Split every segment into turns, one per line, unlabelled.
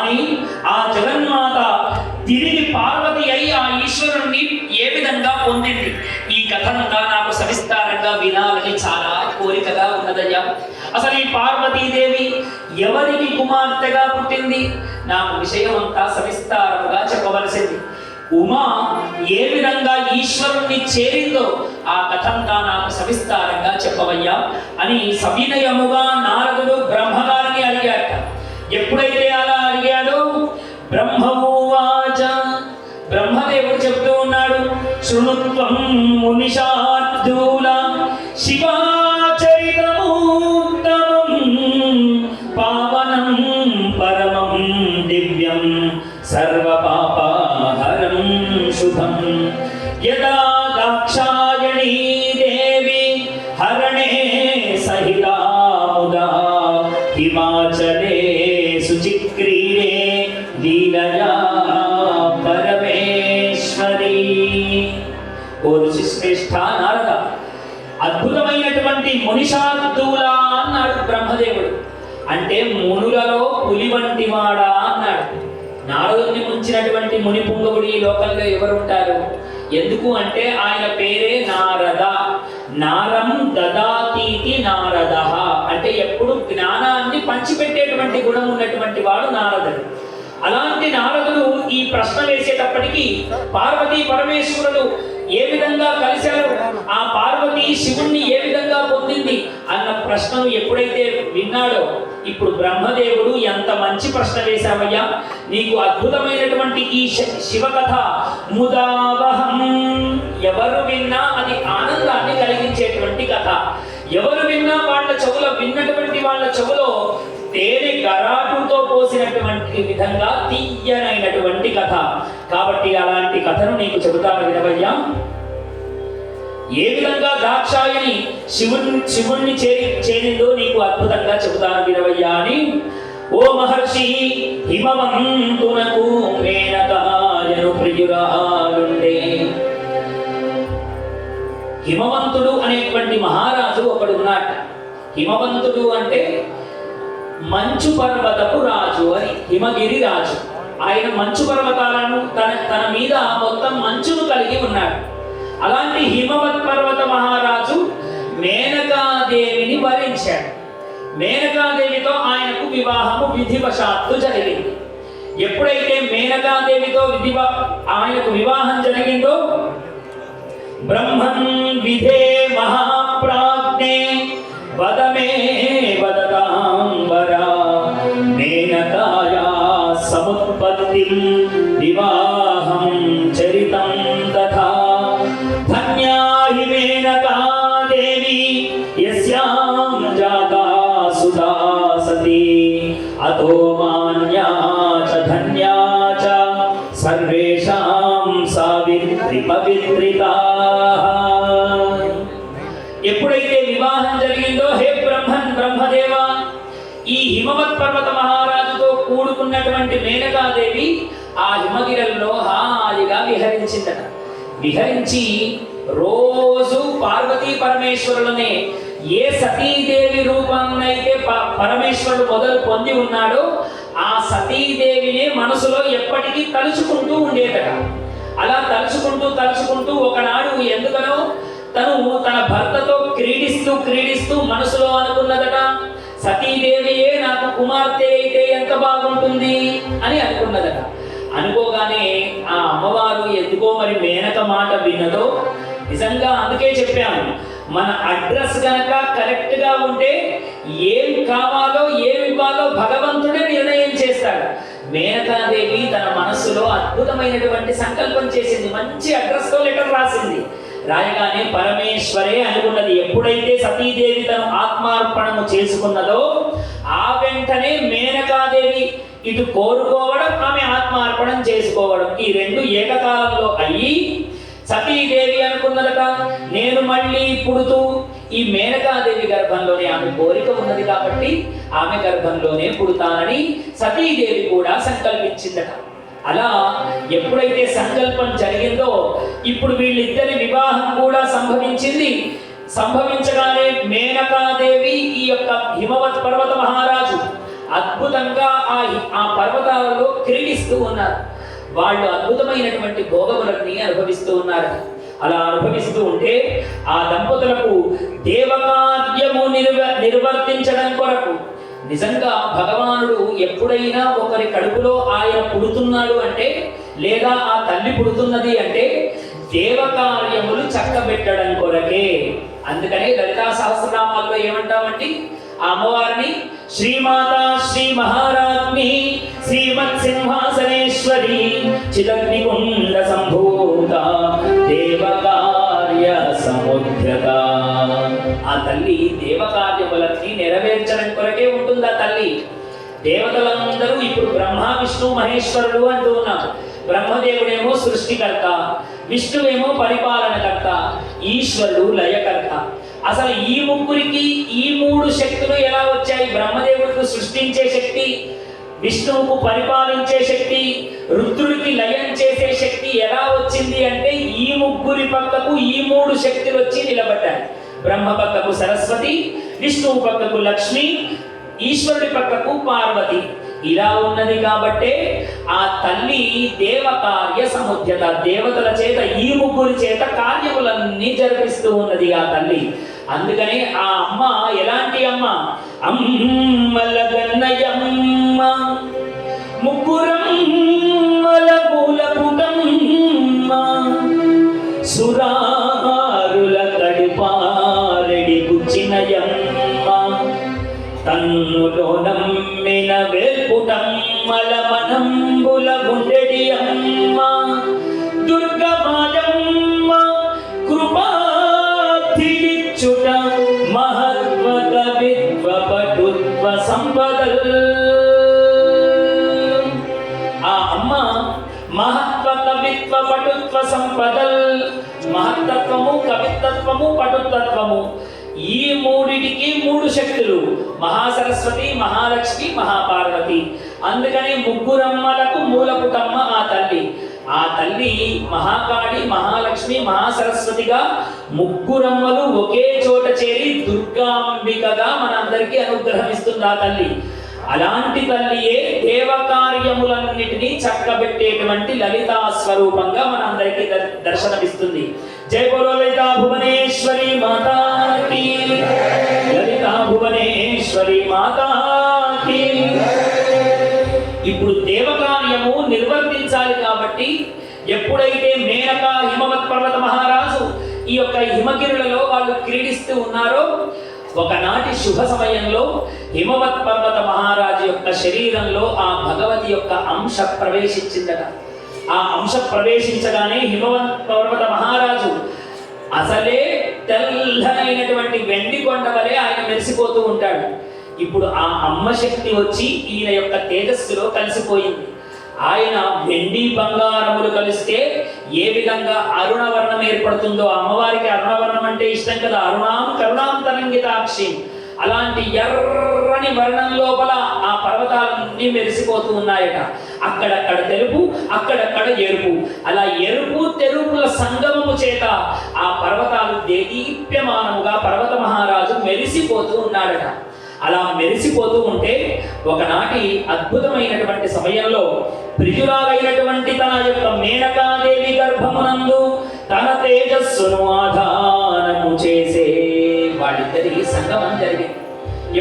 కానీ ఆ జగన్మాత తిరిగి పార్వతి అయి ఆ ఈశ్వరుణ్ణి ఏ విధంగా పొందింది, ఈ కథంతా నాకు సవిస్తారంగా వినాలని చాలా కోరికగా ఉన్నదయ్యా. అసలు ఈ పార్వతీదేవి ఎవరికి కుమార్తెగా పుట్టింది, నాకు విషయం అంతా సవిస్తారంగా చెప్పవలసింది. ఉమా ఏ విధంగా ఈశ్వరుణ్ణి చేరిందో ఆ కథంతా నాకు సవిస్తారంగా చెప్పవయ్యా అని సవినయముగా నారదుడు బ్రహ్మగారిని అడిగాట. ఎప్పుడైతే అలా అడిగాడో బ్రహ్మవాచ, బ్రహ్మదేవుడు చెప్తూ ఉన్నాడు, శృణుత్వం మునిషార్దూల శివాచరితమూత్తమం పావనం పరమం దివ్యం సర్వపాపహరం శుభం యదా దాక్షాయణీ దేవి హరణే సహితా ముదా హిమాచలే సుచిక్రీడే లీలయా పరమేశ్వరి. ఓ ఋషి శ్రేష్ఠ నారద, అద్భుతమైనటువంటి మునిషార్దూల అన్నాడు బ్రహ్మదేవుడు. అంటే మునులలో పులి వంటి వాడా అన్నాడు. నారదుని ముంచినటువంటి ముని పుంగవుడు ఈ లోకంలో ఎవరుంటారు? ఎందుకు అంటే ఆయన పేరే నారద. నారం దదాతీతి నారద అంటే ఎప్పుడు జ్ఞానాన్ని పంచిపెట్టేటువంటి గుణం ఉన్నటువంటి వాడు నారదుడు. అలాంటి నారదుడు ఈ ప్రశ్న వేసేటప్పటికీ పార్వతీ పరమేశ్వరులు ఏ విధంగా కలిశారు, ఆ పార్వతి శివుణ్ణి ఏ విధంగా పొందింది అన్న ప్రశ్నను ఎప్పుడైతే విన్నాడో, ఇప్పుడు బ్రహ్మదేవుడు ఎంత మంచి ప్రశ్న వేశావయ్యా, నీకు అద్భుతమైనటువంటి ఈ శివకథ ముదావహం, ఎవరు విన్నా అది ఆనందాన్ని కలిగించేటువంటి కథ. ఎవరు విన్నా వాళ్ళ చెవులో విన్నటువంటి వాళ్ళ చెవులో తేనె గరాటుతో పోసినటువంటి విధంగా తీయనైనటువంటి కథ. కాబట్టి అలాంటి కథను నీకు చెబుతాను వినవయ్యా. ఏ విధంగా దాక్షాయణి శివుణ్ణి చేరిందో నీకు అద్భుతంగా చెబుతాను వినవయ్యా అని, ఓ మహర్షి హిమవంతునకు మేనకాయను ప్రియురాలుండే. హిమవంతుడు అనేటువంటి మహారాజు ఒకడు ఉన్నాడు. హిమవంతుడు అంటే మంచు పర్వతపు రాజు అని, హిమగిరి రాజు. ఆయన మంచు పర్వతాలను తన మీద మొత్తం మంచును కలిగి ఉన్నాడు. అలాంటి హిమవత్ పర్వత మహారాజు మేనకాదేవిని వరించాడు. మేనకాదేవితో ఆయనకు వివాహము విధివశాత్తు జరిగింది. ఎప్పుడైతే మేనకాదేవితో ఆయనకు వివాహం జరిగిందో, బ్రహ్మన్ విధే మహాప్రాజ్ఞే వదమే వదతాంబరా మేనకాయా సముత్పత్తిం వివాహం చరితం తథా ధన్యా హి మేనకా దేవి యస్యాం జాతా సుధా సతీ అతో మాన్యా చ ధన్యా చ సర్వేషాం సావిత్రి పవిత్రితా. ఎప్పుడైతే వివాహం జరిగిందో, హే బ్రహ్మదేవ, ఈ హిమవత్ పర్వత మహారాజుతో కూడుకున్నటువంటి మేనకాదేవి ఆ హిమగిరిలో హాయిగా విహరించిందట. విహరించి రోజు పార్వతీ పరమేశ్వరులనే ఏ సతీదేవి రూపాన్నైతే పరమేశ్వరుడు మొదలు పొంది ఉన్నాడో ఆ సతీదేవినే మనసులో ఎప్పటికీ తలుచుకుంటూ ఉండేదట. అలా తలుచుకుంటూ ఒకనాడు ఎందుకనో తన భర్తతో క్రీడిస్తూ మనసులో అనుకున్నదట, సతీదేవియే నాకు కుమార్తె అయితే ఎంత బాగుంటుంది అని అనుకున్నదట. అనుకోగానే ఆ అమ్మవారు ఎందుకో మరి మేనక మాట విన్నదో. నిజంగా అందుకే చెప్పాము, మన అడ్రస్ గనక కరెక్ట్ గా ఉంటే ఏం కావాలో ఏం ఇవ్వాలో భగవంతుడే నిర్ణయం చేస్తాడు. మేనకాదేవి తన మనస్సులో అద్భుతమైనటువంటి సంకల్పం చేసింది. మంచి అడ్రస్ తో లెటర్ రాసింది. రాయగానే పరమేశ్వరే అనుకున్నది. ఎప్పుడైతే సతీదేవి తను ఆత్మార్పణము చేసుకున్నదో ఆ వెంటనే మేనకాదేవి ఇటు కోరుకోవడం, ఆమె ఆత్మార్పణం చేసుకోవడం, ఈ రెండు ఏకకాలంలో అయ్యి సతీదేవి అనుకున్నదట, నేను మళ్ళీ పుడుతూ ఈ మేనకాదేవి గర్భంలోనే, ఆమె కోరిక ఉన్నది కాబట్టి ఆమె గర్భంలోనే పుడతానని సతీదేవి కూడా సంకల్పించిందట. అలా ఎప్పుడైతే సంకల్పం జరిగిందో ఇప్పుడు వీళ్ళిద్దరి వివాహం కూడా సంభవించింది. సంభవించగానే మేనకాదేవి ఈ యొక్క హిమవత్ పర్వత మహారాజు అద్భుతంగా ఆ పర్వతాలలో క్రీడిస్తూ ఉన్నారు. వాళ్ళు అద్భుతమైనటువంటి భోగములన్నీ అనుభవిస్తూ ఉన్నారు. అలా అనుభవిస్తూ ఉంటే ఆ దంపతులకు దేవకార్యము నిర్వర్తించడం కొరకు నిజంగా భగవానుడు ఎప్పుడైనా ఒకరి కడుపులో ఆయన పుడుతున్నాడు అంటే, లేదా ఆ తల్లి పుడుతున్నది అంటే దేవకార్యములు చక్కబెట్టడం కొరకే. అందుకనే లలితా సహస్రనామాల్లో ఏమంటామంటే ఆ అమ్మవారిని శ్రీమాత శ్రీ మహారాజ్ఞి శ్రీమత్ సింహాసనేశ్వరి చిదగ్నికుండ సంభూత దేవకార్య సముద్రత. ఆ తల్లి దేవకార్యములన్నీ నెరవేర్చడం కొరకే ఉంటుంది. ఆ తల్లి దేవతలందరూ ఇప్పుడు బ్రహ్మ విష్ణు మహేశ్వరుడు అంటూ ఉన్నారు. బ్రహ్మదేవుడేమో సృష్టికర్త, విష్ణువేమో పరిపాలనకర్త, ఈశ్వరుడు లయకర్త. అసలు ఈ ముగ్గురికి ఈ మూడు శక్తులు ఎలా వచ్చాయి? బ్రహ్మదేవుడికి సృష్టించే శక్తి, విష్ణువుకు పరిపాలించే శక్తి, రుద్రుడికి లయం చేసే శక్తి ఎలా వచ్చింది అంటే ఈ ముగ్గురి పక్కకు ఈ మూడు శక్తులు వచ్చి నిలబడ్డాయి. బ్రహ్మ పక్కకు సరస్వతి, విష్ణువు పక్కకు లక్ష్మి, ఈశ్వరుడి పక్కకు పార్వతి. ఇలా ఉన్నది కాబట్టే ఆ తల్లి దేవకార్య సముద్యత, దేవతల చేత ఈ ముగ్గురి చేత కార్యములన్నీ జరిపిస్తూ ఉన్నది ఆ తల్లి. అందుకనే ఆ అమ్మ ఎలాంటి అమ్మ? అమ్మలగన్నయమ్మ, ముగ్గురమ్మల మూలపుటమ్మ, సురారుల కడిపారెడి కుచ్చినయమ్మ, తన్నులో నమ్మిన వేల్పుటమ్మల మనంబుల గుండెడి అమ్మ, దుర్గమాయమ్మ కృపాధిచుట మహత్వ కవిత్వ పటుత్వ సంపదల్. ఆ అమ్మ మహత్వ కవిత్వ పటుత్వ సంపదల్. మహత్తత్వము, కవిత్వము, పటుత్వము ఈ మూడిటికి మూడు శక్తులు: మహాసరస్వతి, మహాలక్ష్మి, మహాపార్వతి. అందుకని ముగ్గురమ్మలకు మూలపుటమ్మ ఆ తల్లి. ఆ తల్లి మహాకాళి, మహాలక్ష్మి, మహాసరస్వతిగా ముగ్గురమ్మలు ఒకే చోట చేరి దుర్గాంబికగా మనందరికీ అనుగ్రహం ఇస్తుంది ఆ తల్లి. అలాంటి తల్లియే దేవకార్యములన్నిటినీ చక్కబెట్టేటువంటి లలితా స్వరూపంగా మనందరికీ దర్శనమిస్తుంది. జై బోలో లలితా భువనేశ్వరి మాతాకి, లలితా భువనేశ్వరి మాతాకి. ఇప్పుడు దేవకార్యము నిర్వర్తించాలి కాబట్టి ఎప్పుడైతే మేనక హిమవత్ పర్వత మహారాజు ఈ యొక్క హిమగిరులలో వాళ్ళు క్రీడిస్తూ ఉన్నారో, ఒకనాటి శుభ సమయంలో హిమవత్ పర్వత మహారాజు యొక్క శరీరంలో ఆ భగవతి యొక్క అంశ ప్రవేశించిందట. ఆ అంశ ప్రవేశించగానే హిమవత్ పర్వత మహారాజు అసలే తెల్లనైనటువంటి వెండి కొండ వలె ఆయన మెరిసిపోతూ ఉంటాడు. ఇప్పుడు ఆ అమ్మ శక్తి వచ్చి ఈయన యొక్క తేజస్సులో కలిసిపోయింది. ఆయన వెండి బంగారములు కలిస్తే ఏ విధంగా అరుణవర్ణం ఏర్పడుతుందో, అమ్మవారికి అరుణవర్ణం అంటే ఇష్టం కదా, అరుణాం కరుణాం తరంగితాక్షి. అలాంటి ఎర్రని వర్ణం లోపల ఆ పర్వతాలన్నీ మెరిసిపోతూ ఉన్నాయట. అక్కడక్కడ తెలుపు, అక్కడక్కడ ఎరుపు. అలా ఎరుపు తెరుపుల సంగమము చేత ఆ పర్వతాలు దేదీప్యమానముగా పర్వత మహారాజు మెరిసిపోతూ ఉన్నాడట. అలా మెరిసిపోతూ ఉంటే ఒకనాటి అద్భుతమైనటువంటి సమయంలో ప్రియురాలైనటువంటి తన యొక్క మేనకాదేవి గర్భమునందు తన తేజస్సును ఆధానము చేసే వాళ్ళిద్దరి సంగమం జరిగింది.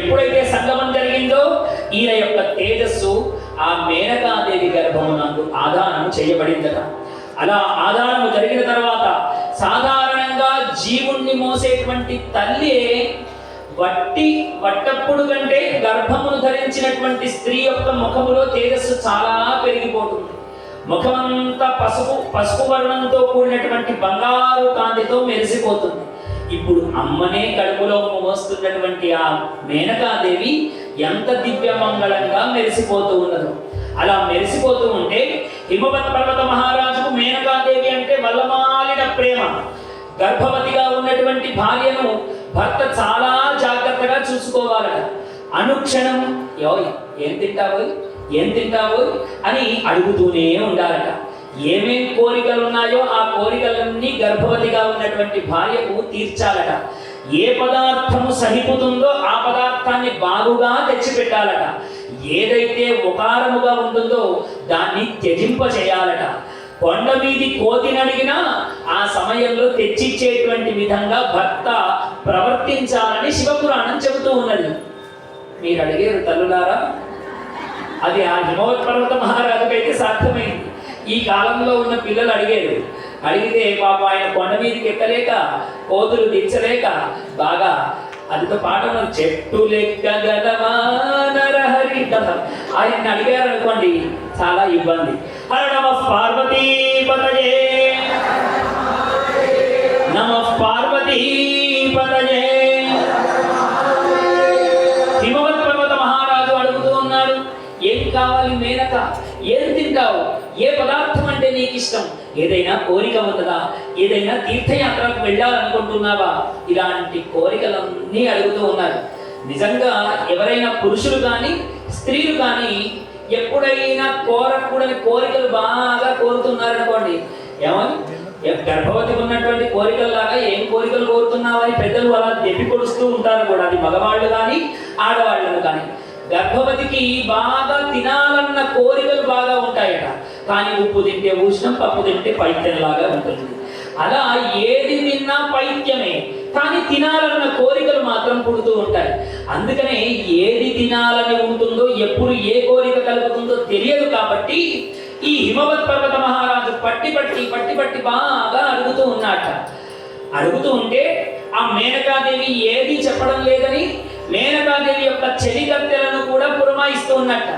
ఎప్పుడైతే సంగమం జరిగిందో ఈయన యొక్క తేజస్సు ఆ మేనకాదేవి గర్భమునందు ఆధానము చేయబడిందట. అలా ఆధానము జరిగిన తర్వాత సాధారణంగా జీవుణ్ణి మోసేటువంటి తల్లి వట్టప్పుడు కంటే గర్భమును ధరించినటువంటి స్త్రీ యొక్క ముఖములో తేజస్సు చాలా పెరిగిపోతుంది. ముఖమంతా పసుపు వర్ణంతో కూడినటువంటి బంగారు కాంతితో మెరిసిపోతుంది. ఇప్పుడు అమ్మనే కడుపులో మోస్తున్నటువంటి ఆ మేనకాదేవి ఎంత దివ్యమంగళంగా మెరిసిపోతూ ఉన్నదో. అలా మెరిసిపోతూ ఉంటే హిమవత్ పర్వత మహారాజుకు మేనకాదేవి అంటే వల్లమాలిన ప్రేమ. గర్భవతిగా ఉన్నటువంటి భార్యను భర్త చాలా జాగ్రత్తగా చూసుకోవాలట. అనుక్షణం ఏం తింటావో అని అడుగుతూనే ఉండాలట. ఏమేం కోరికలు ఉన్నాయో ఆ కోరికలన్నీ గర్భవతిగా ఉన్నటువంటి భార్యకు తీర్చాలట. ఏ పదార్థము సహిపుతుందో ఆ పదార్థాన్ని బాగుగా తెచ్చిపెట్టాలట. ఏదైతే ఉకారముగా ఉంటుందో దాన్ని త్యజింప చేయాలట. కొండ మీది కోతిని అడిగినా ఆ సమయంలో తెచ్చిచ్చేటువంటి విధంగా భర్త ప్రవర్తించాలని శివపురాణం చెబుతూ ఉన్నది. మీరు అడిగారు తల్లులారా, అది ఆ హిమవత్ పర్వత మహారాజుకైతే సాధ్యమైంది. ఈ కాలంలో ఉన్న పిల్లలు అడిగితే పాప ఆయన కొండ మీదకి ఎక్కలేక, కోతులు దించలేక బాగా అదితో పాట చెట్టు లెక్క గలవా నరహరి కథ ఆయన్ని అడిగారు అనుకోండి, చాలా ఇబ్బంది. హర నమ పార్వతీపతయే, నమ పార్వతీపతయే. హిమవత్ పర్వత మహారాజు అడుగుతూ ఉన్నాడు, ఏం కావాలి మేనక, ఏం తింటావు, ఏ పదార్థం అంటే నీకు ఇష్టం, ఏదైనా కోరిక ఉన్నదా, ఏదైనా తీర్థయాత్రకు వెళ్ళాలనుకుంటున్నావా, ఇలాంటి కోరికలన్నీ అడుగుతూ ఉన్నారు. నిజంగా ఎవరైనా పురుషులు కానీ స్త్రీలు కానీ ఎప్పుడైనా కోరకూడని కోరికలు బాగా కోరుతున్నారనుకోండి, ఏమని గర్భవతి ఉన్నటువంటి కోరికల్లాగా ఏం కోరికలు కోరుతున్నావని పెద్దలు అలా దెప్పి కొడుస్తూ ఉంటారు కూడా. అది మగవాళ్ళు కానీ ఆడవాళ్ళను కానీ. గర్భవతికి బాగా తినాలన్న కోరికలు బాగా ఉంటాయట, కానీ ఉప్పు తింటే ఉష్ణం, పప్పు తింటే పైత్యంలాగా ఉంటుంది. అలా ఏది తిన్నా పైత్యమే, కానీ తినాలన్న కోరికలు మాత్రం పుడుతూ ఉంటాయి. అందుకనే ఏది తినాలని ఉంటుందో, ఎప్పుడు ఏ కోరిక కలుగుతుందో తెలియదు. కాబట్టి ఈ హిమవత్ పర్వత మహారాజు పట్టి బాగా అడుగుతూ ఉన్నట్ట. అడుగుతూ ఉంటే ఆ మేనకాదేవి ఏది చెప్పడం లేదని మేనకాదేవి యొక్క చెలికత్తెలను కూడా పురమాయిస్తూ ఉన్నట్ట.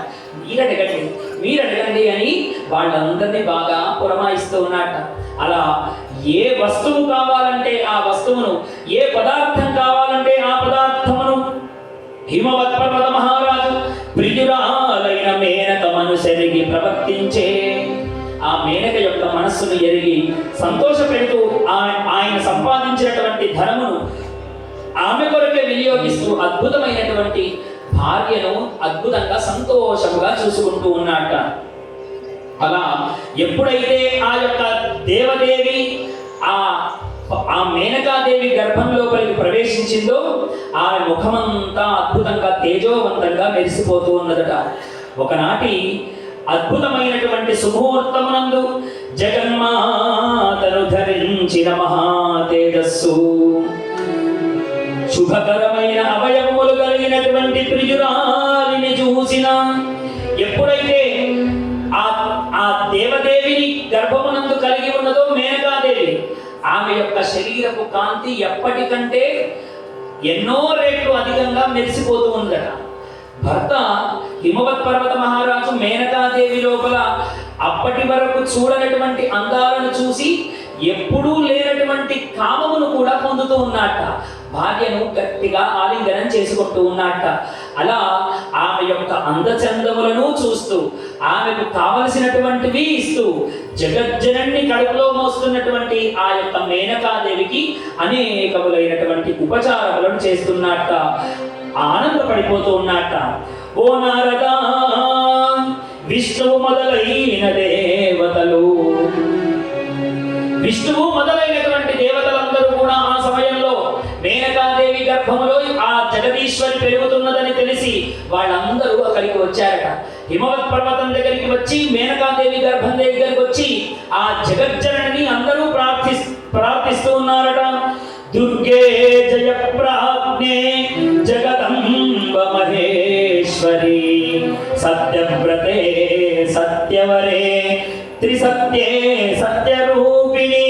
మీరడగండి అని వాళ్ళందరినీ బాగా పురమాయిస్తూ ఉన్నట్ట. అలా ఏ వస్తువు కావాలంటే ఆ వస్తువును, ఏ పదార్థం కావాలంటే ఆ పదార్థమును హిమవత్ పర్వత మహారాజు ప్రియురాలైన మేనక మనసెరిగి ప్రవర్తించే. ఆ మేనక యొక్క మనస్సును ఎరిగి సంతోషపెడుతూ ఆయన సంపాదించినటువంటి ధనమును ఆమె కొరకే వినియోగిస్తూ అద్భుతమైనటువంటి భార్యను అద్భుతంగా సంతోషముగా చూసుకుంటూ ఉన్నట్ట. అలా ఎప్పుడైతే ఆ యొక్క దేవదేవి ఆ మేనకాదేవి గర్భం లోపలికి ప్రవేశించిందో ఆమె ముఖమంతా అద్భుతంగా తేజోవంతంగా మెరిసిపోతూ ఉన్నదట. ఒకనాటి అద్భుతమైనటువంటి శుభముహూర్తమునందు జగన్మాతను ధరించిన మహాతేజస్సు, శుభకరమైన అవయవములు కలిగినటువంటి ప్రియురాలిని చూసిన ఎప్పుడైతే ఆ దేవదేవిని గర్భమునందు కలిగి ఉన్నదో మేనకాదేవి, ఆమె యొక్క శరీరపు కాంతి ఎప్పటికంటే ఎన్నో రెట్లు అధికంగా మెరిసిపోతూ ఉందట. భర్త హిమవత్ పర్వత మహారాజు మేనకాదేవి లోపల అప్పటి వరకు చూడనటువంటి అందాలను చూసి ఎప్పుడూ లేనటువంటి కామమును కూడా పొందుతూ ఉన్నట్ట. భార్యను గట్టిగా ఆలింగనం చేసుకుంటూ ఉన్నట్ట. అలా ఆమె యొక్క అందచందములను చూస్తూ ఆమెకు కావలసినటువంటివి ఇస్తూ జగజ్జనన్ని కడుపులో మోస్తున్నటువంటి ఆ యొక్క మేనకాదేవికి అనేకములైనటువంటి ఉపచారములను చేస్తున్నట్ట. ఆనందపడిపోతూ ఉన్నట్ట. ఓ నారదా, విష్ణువు మొదలైన దేవతలందరూ కూడా ఆ సమయంలో మేనకాదేవి గర్భములో ఆ జగదీశ్వరి పెరుగుతున్నదని తెలిసి వాళ్ళందరూ అక్కడికి వచ్చారట. హిమవత్ పర్వతం దగ్గరికి వచ్చి మేనకాదేవి గర్భం దగ్గరికి వచ్చి ఆ జగజ్జనని అందరూ ప్రార్థిస్తూ ఉన్నారట. దుర్గే జయ ప్రాజ్ఞే జగదంబ మహేశ్వరి, సత్యవ్రతే సత్యవరే, త్రిసత్యే సత్యరూపిణి,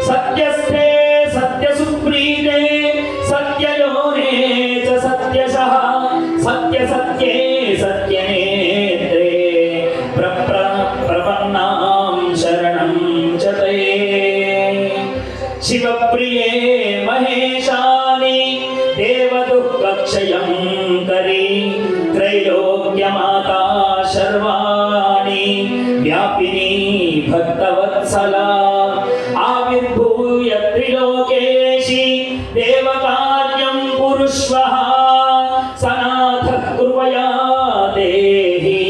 సత్యస్థే సత్యసుప్రీతే, సత్యయోనే చ సత్యశః, సత్యసత్యే సత్యనేత్రే, ప్రపన్నాం శరణం చ తే. శివప్రియే మహేశాని దేవదుఃఖక్షయం కరి, త్రైలోక్యమాతా శర్వాణి వ్యాపిని భక్తవత్సలా, ఆవిర్భూయ త్రిలోకేశి దేవకార్యం కురుష్వః, సనాథః కృపయా దేహి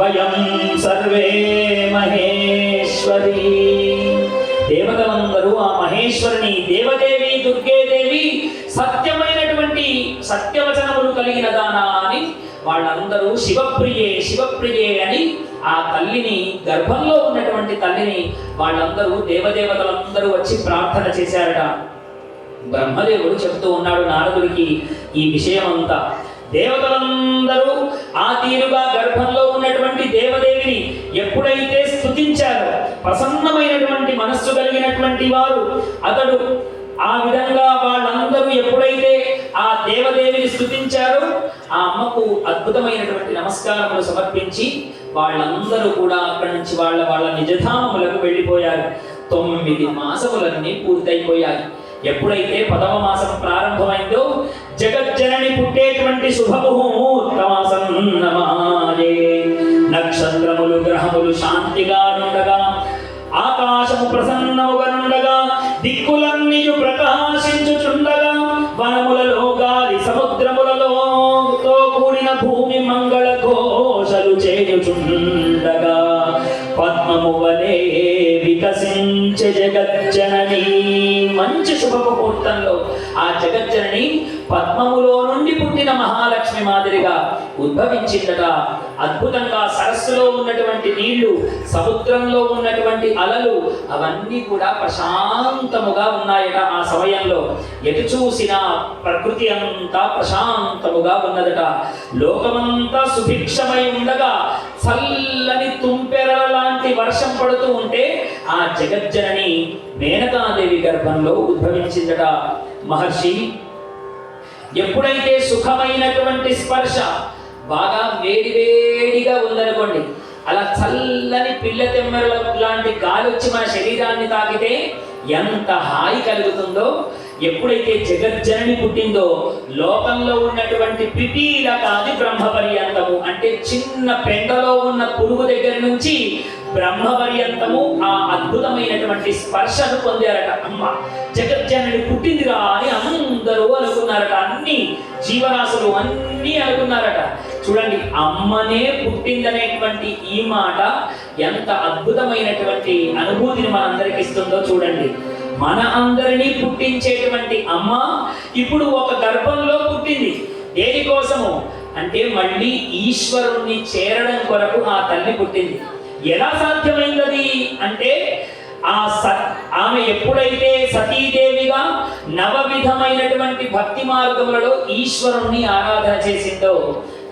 వయం సర్వే మహేశ్వరీ. దేవతలందరూ ఆ మహేశ్వరుని, దేవదేవి దుర్గేదేవి సత్యమైనటువంటి సత్యవచనములు కలిగిన దానా అని వాళ్ళందరూ శివప్రియే శివప్రియే అని ఆ తల్లిని, గర్భంలో ఉన్నటువంటి తల్లిని వాళ్ళందరూ దేవదేవతలందరూ వచ్చి ప్రార్థన చేశారట. బ్రహ్మదేవుడు చెప్తూ ఉన్నాడు నారదుడికి ఈ విషయమంతా. దేవతలందరూ ఆ తీరుగా గర్భంలో ఉన్నటువంటి దేవదేవిని ఎప్పుడైతే స్తుతించారో, ప్రసన్నమైనటువంటి మనస్సు కలిగినటువంటి వారు అతడు ఆ విధంగా వాళ్ళందరూ ఎప్పుడైతే ఆ దేవదేవిని స్తుతించారో ఆ అమ్మకు అద్భుతమైనటువంటి నమస్కారములు సమర్పించి వాళ్ళందరూ కూడా అక్కడి నుంచి వాళ్ళ నిజధామములకు వెళ్ళిపోయారు. 9 మాసములన్నీ పూర్తయిపోయాయి. ఎప్పుడైతే 10వ మాసం ప్రారంభమైందో జగజ్జనని పుట్టేటువంటి శుభముహూర్తమాసన్నమాయే. నక్షత్రములు గ్రహములు శాంతిగా ఉండగా, ఆకాశము ప్రసన్నముగా ఉండగా, దిక్కులన్నీయు ప్రకాశించుచుండగా, వనములలో గాలి సముద్రములలో తో కూడిన భూమి మంగళ ఘోషలు చేయుచుండగా, పద్మము వలె వికసించే జగజ్జనని. మంచి శుభముహూర్తంలో ఆ జగజ్జనని పద్మములో నుండి పుట్టిన మహాలక్ష్మి మాదిరిగా ఉద్భవించిందట. అద్భుతంగా సరస్సులో ఉన్నటువంటి నీళ్లు, సముద్రంలో ఉన్నటువంటి అలలు అవన్నీ కూడా ప్రశాంతముగా ఉన్నాయట. ఆ సమయంలో ఎటు చూసినా ప్రకృతి అంతా ప్రశాంతముగా ఉన్నదట. లోకమంతా సుభిక్షమై ఉండగా చల్లని తుంపెరల లాంటి వర్షం పడుతూ ఉంటే ఆ జగజ్జనని మేనకాదేవి గర్భంలో ఉద్భవించిందట. మహర్షి ఎప్పుడైతే సుఖమైనటువంటి స్పర్శ బాగా వేడివేడిగా ఉందనుకోండి, అలా చల్లని పిల్ల తెమ్మెరల లాంటి గాలి వచ్చి మన శరీరాన్ని తాకితే ఎంత హాయి కలుగుతుందో, ఎప్పుడైతే జగజ్జనని పుట్టిందో లోకంలో ఉన్నటువంటి పిపీలకాది బ్రహ్మ పర్యంతము, అంటే చిన్న పెండలో ఉన్న పురుగు దగ్గర నుంచి బ్రహ్మ పర్యంతము ఆ అద్భుతమైనటువంటి స్పర్శను పొందారట. అమ్మ జగజ్జనని పుట్టిందిరా అని అందరూ అనుకున్నారట. అన్ని జీవరాశులు అన్నీ అనుకున్నారట. చూడండి, అమ్మనే పుట్టిందనేటువంటి ఈ మాట ఎంత అద్భుతమైనటువంటి అనుభూతిని మనందరికి ఇస్తుందో చూడండి. మన అందరినీ పుట్టించేటువంటి అమ్మ ఇప్పుడు ఒక గర్భంలో పుట్టింది. దేనికోసము అంటే మళ్ళీ ఈశ్వరుణ్ణి చేరడం కొరకు ఆ తల్లి పుట్టింది. ఎలా సాధ్యమైంది అంటే ఆమె ఎప్పుడైతే సతీదేవిగా నవవిధమైనటువంటి భక్తి మార్గములలో ఈశ్వరుణ్ణి ఆరాధన చేసిందో,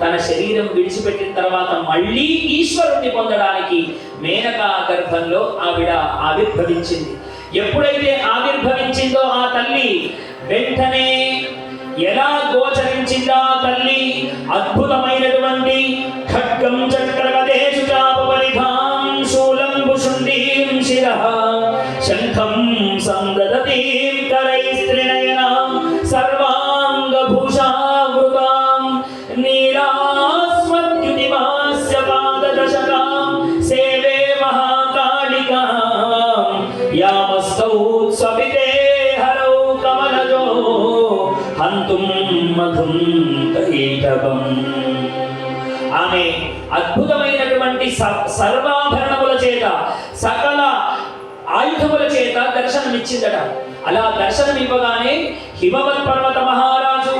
తన శరీరం విడిచిపెట్టిన తర్వాత మళ్ళీ ఈశ్వరుణ్ణి పొందడానికి మేనకా గర్భంలో ఆవిడ ఆవిర్భవించింది. ఎప్పుడైతే ఆవిర్భవించిందో ఆ తల్లి వెంటనే ఎలా గోచరించిందా తల్లి, అద్భుతమైనటువంటి ఖడ్గం చక్రగదేశు చాపరిధాం శూలం భుషుండీం శిరః శంఖం సందదతీం కరైస్త్రినయనాం సర్వాంగభూషావృతాం నీలాస్మద్యుతిమాస్య పాదదశకాం సేవే మహాకాళికాం యామస్తౌ స్వపితే హరౌ కమలజో హంతుం మధుం కైటవం. ఆమె అద్భుతమైనటువంటి సర్వాభరణముల చేత, సకల ఆయుధముల చేత దర్శనమిచ్చిందట. అలా దర్శనమివ్వగానే హిమవత్ పర్వత మహారాజు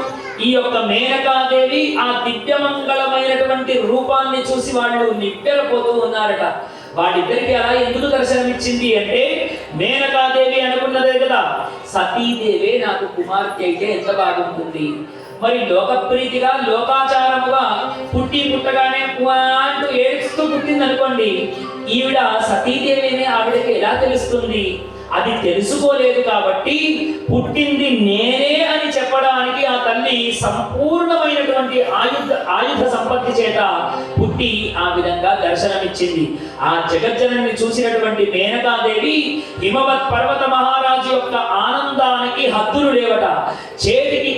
ఈ యొక్క మేనకాదేవి ఆ దివ్యమంగళమైనటువంటి రూపాన్ని చూసి వాళ్ళు నివ్వెరపోతూ ఉన్నారట. వాడిద్దరికి అలా ఎందుకు దర్శనమిచ్చింది అంటే, మేనకాదేవి అనుకున్నదే కదా, సతీదేవే నాకు కుమార్తె అయితే ఎంత బాగుంటుంది, మరి లోకప్రీతిగా లోకాచారముగా పుట్టగానే అంటూ ఏడుస్తూ పుట్టింది అనుకోండి, ఈవిడ సతీదేవిని ఆవిడకి ఎలా తెలుస్తుంది? అది తెలుసుకోలేదు కాబట్టి పుట్టింది నేనే అని చెప్పడానికి ఆ తల్లి సంపూర్ణమైనటువంటి ఆయుధ సంపత్తి చేత పుట్టి ఆ విధంగా దర్శనమిచ్చింది. ఆ జగజ్జనని చూసినటువంటి మేనకాదేవి హిమవత్ పర్వత మహారాజు యొక్క ఆనందానికి హద్దులు లేవట. చేతికి